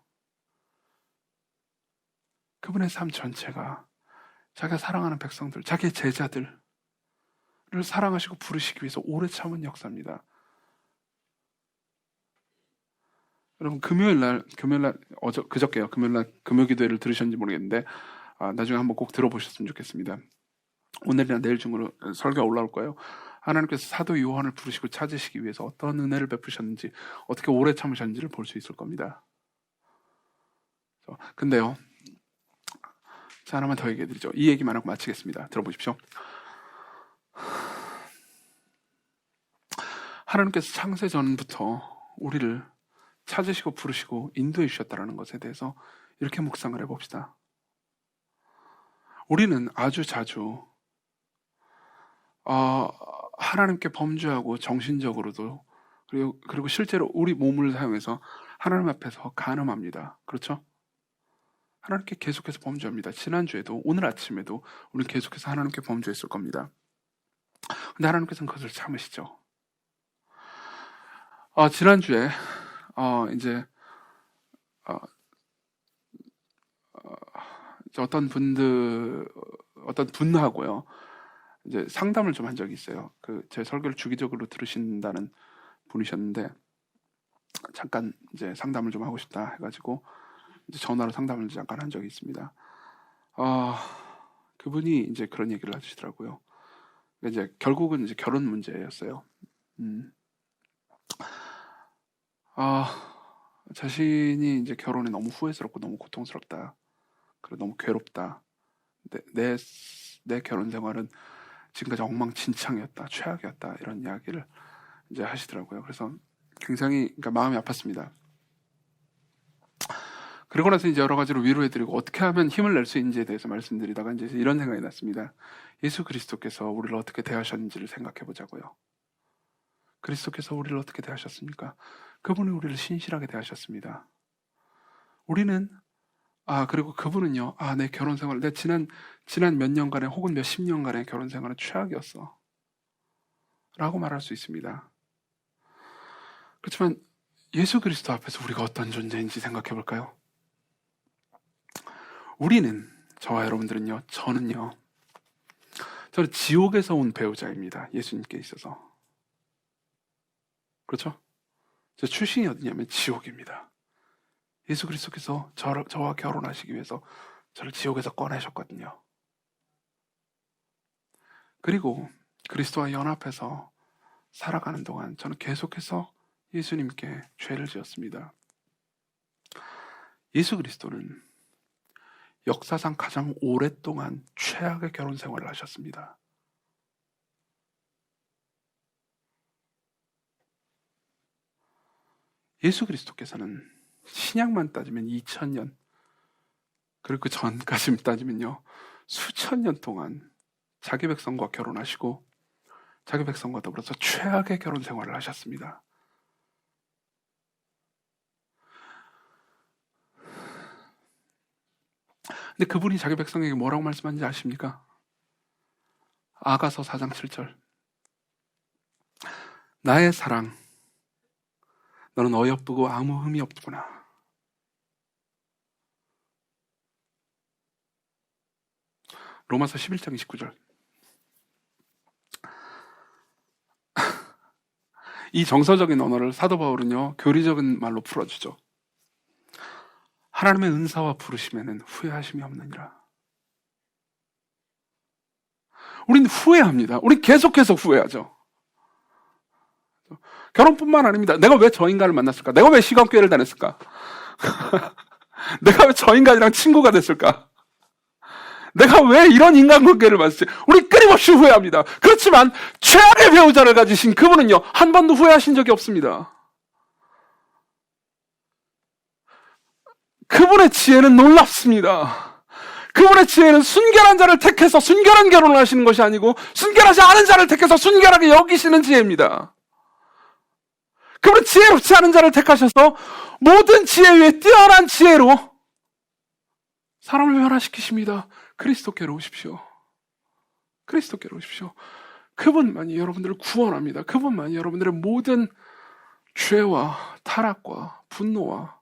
그분의 삶 전체가 자기가 사랑하는 백성들, 자기의 제자들을 사랑하시고 부르시기 위해서 오래 참은 역사입니다. 여러분, 그저께요, 금요일날 금요기도회를 들으셨는지 모르겠는데, 나중에 한번 꼭 들어보셨으면 좋겠습니다. 오늘이나 내일 중으로 설교가 올라올 거예요. 하나님께서 사도 요한을 부르시고 찾으시기 위해서 어떤 은혜를 베푸셨는지, 어떻게 오래 참으셨는지를 볼 수 있을 겁니다. 근데요, 자, 하나만 더 얘기해 드리죠. 이 얘기만 하고 마치겠습니다. 들어보십시오. 하나님께서 창세 전부터 우리를 찾으시고 부르시고 인도해 주셨다는 것에 대해서 이렇게 묵상을 해봅시다. 우리는 아주 자주 하나님께 범죄하고 정신적으로도 그리고 실제로 우리 몸을 사용해서 하나님 앞에서 간음합니다. 그렇죠? 하나님께 계속해서 범죄합니다. 지난주에도 오늘 아침에도 우리는 계속해서 하나님께 범죄했을 겁니다. 근데 하나님께서는 그것을 참으시죠. 지난주에 이제 어떤 분하고요 이제 상담을 좀 한 적이 있어요. 제 설교를 주기적으로 들으신다는 분이셨는데 잠깐 이제 상담을 좀 하고 싶다 해가지고 이제 전화로 상담을 잠깐 한 적이 있습니다. 그분이 이제 그런 얘기를 하시더라고요. 이제 결국은 이제 결혼 문제였어요. 자신이 이제 결혼에 너무 후회스럽고 너무 고통스럽다. 그리고 너무 괴롭다. 내 결혼 생활은 지금까지 엉망진창이었다, 최악이었다 이런 이야기를 이제 하시더라고요. 그래서 굉장히 그러니까 마음이 아팠습니다. 그러고 나서 이제 여러 가지로 위로해드리고 어떻게 하면 힘을 낼 수 있는지에 대해서 말씀드리다가 이제 이런 생각이 났습니다. 예수 그리스도께서 우리를 어떻게 대하셨는지를 생각해 보자고요. 그리스도께서 우리를 어떻게 대하셨습니까? 그분은 우리를 신실하게 대하셨습니다. 우리는 그리고 그분은요, 내 결혼 생활, 내 지난 몇 년간의 혹은 몇 십 년간의 결혼 생활은 최악이었어 라고 말할 수 있습니다. 그렇지만 예수 그리스도 앞에서 우리가 어떤 존재인지 생각해 볼까요? 우리는, 저와 여러분들은요, 저는 지옥에서 온 배우자입니다. 예수님께 있어서. 그렇죠? 저 출신이 어디냐면 지옥입니다. 예수 그리스도께서 저와 결혼하시기 위해서 저를 지옥에서 꺼내셨거든요. 그리고 그리스도와 연합해서 살아가는 동안 저는 계속해서 예수님께 죄를 지었습니다. 예수 그리스도는 역사상 가장 오랫동안 최악의 결혼 생활을 하셨습니다. 예수 그리스도께서는 신약만 따지면 2000년, 그리고 그 전까지 따지면요 수천 년 동안 자기 백성과 결혼하시고 자기 백성과 더불어서 최악의 결혼 생활을 하셨습니다. 근데 그분이 자기 백성에게 뭐라고 말씀하는지 아십니까? 아가서 4장 7절, 나의 사랑, 너는 어여쁘고 아무 흠이 없구나. 로마서 11장 29절. 이 정서적인 언어를 사도 바울은요 교리적인 말로 풀어주죠. 하나님의 은사와 부르심에는 후회하심이 없느니라. 우린 후회합니다. 우린 계속해서 후회하죠. 결혼뿐만 아닙니다. 내가 왜 저 인간을 만났을까? 내가 왜 시간교회를 다녔을까? 내가 왜 저 인간이랑 친구가 됐을까? 내가 왜 이런 인간관계를 만났지? 우리 끊임없이 후회합니다. 그렇지만 최악의 배우자를 가지신 그분은요 한 번도 후회하신 적이 없습니다. 그분의 지혜는 놀랍습니다. 그분의 지혜는 순결한 자를 택해서 순결한 결혼을 하시는 것이 아니고 순결하지 않은 자를 택해서 순결하게 여기시는 지혜입니다. 그분은 지혜롭지 않은 자를 택하셔서 모든 지혜 위에 뛰어난 지혜로 사람을 변화시키십니다. 그리스도께로 오십시오. 그리스도께로 오십시오. 그분만이 여러분들을 구원합니다. 그분만이 여러분들의 모든 죄와 타락과 분노와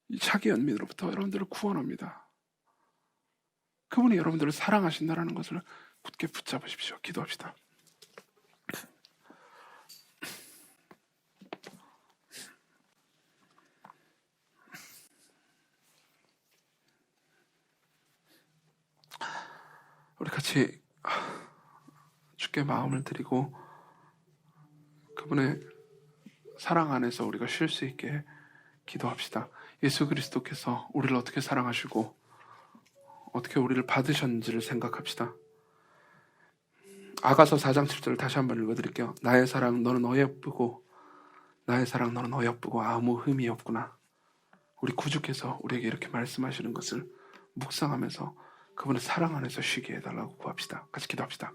이 자기 연민으로부터 여러분들을 구원합니다. 그분이 여러분들을 사랑하신다는 것을 굳게 붙잡으십시오. 기도합시다. 우리 같이 주께 마음을 드리고 그분의 사랑 안에서 우리가 쉴 수 있게 기도합시다. 예수 그리스도께서 우리를 어떻게 사랑하시고 어떻게 우리를 받으셨는지를 생각합시다. 아가서 4장 7절을 다시 한번 읽어드릴게요. 나의 사랑 너는 어여쁘고 나의 사랑 너는 어여쁘고 아무 흠이 없구나. 우리 구주께서 우리에게 이렇게 말씀하시는 것을 묵상하면서 그분의 사랑 안에서 쉬게 해달라고 구합시다. 같이 기도합시다.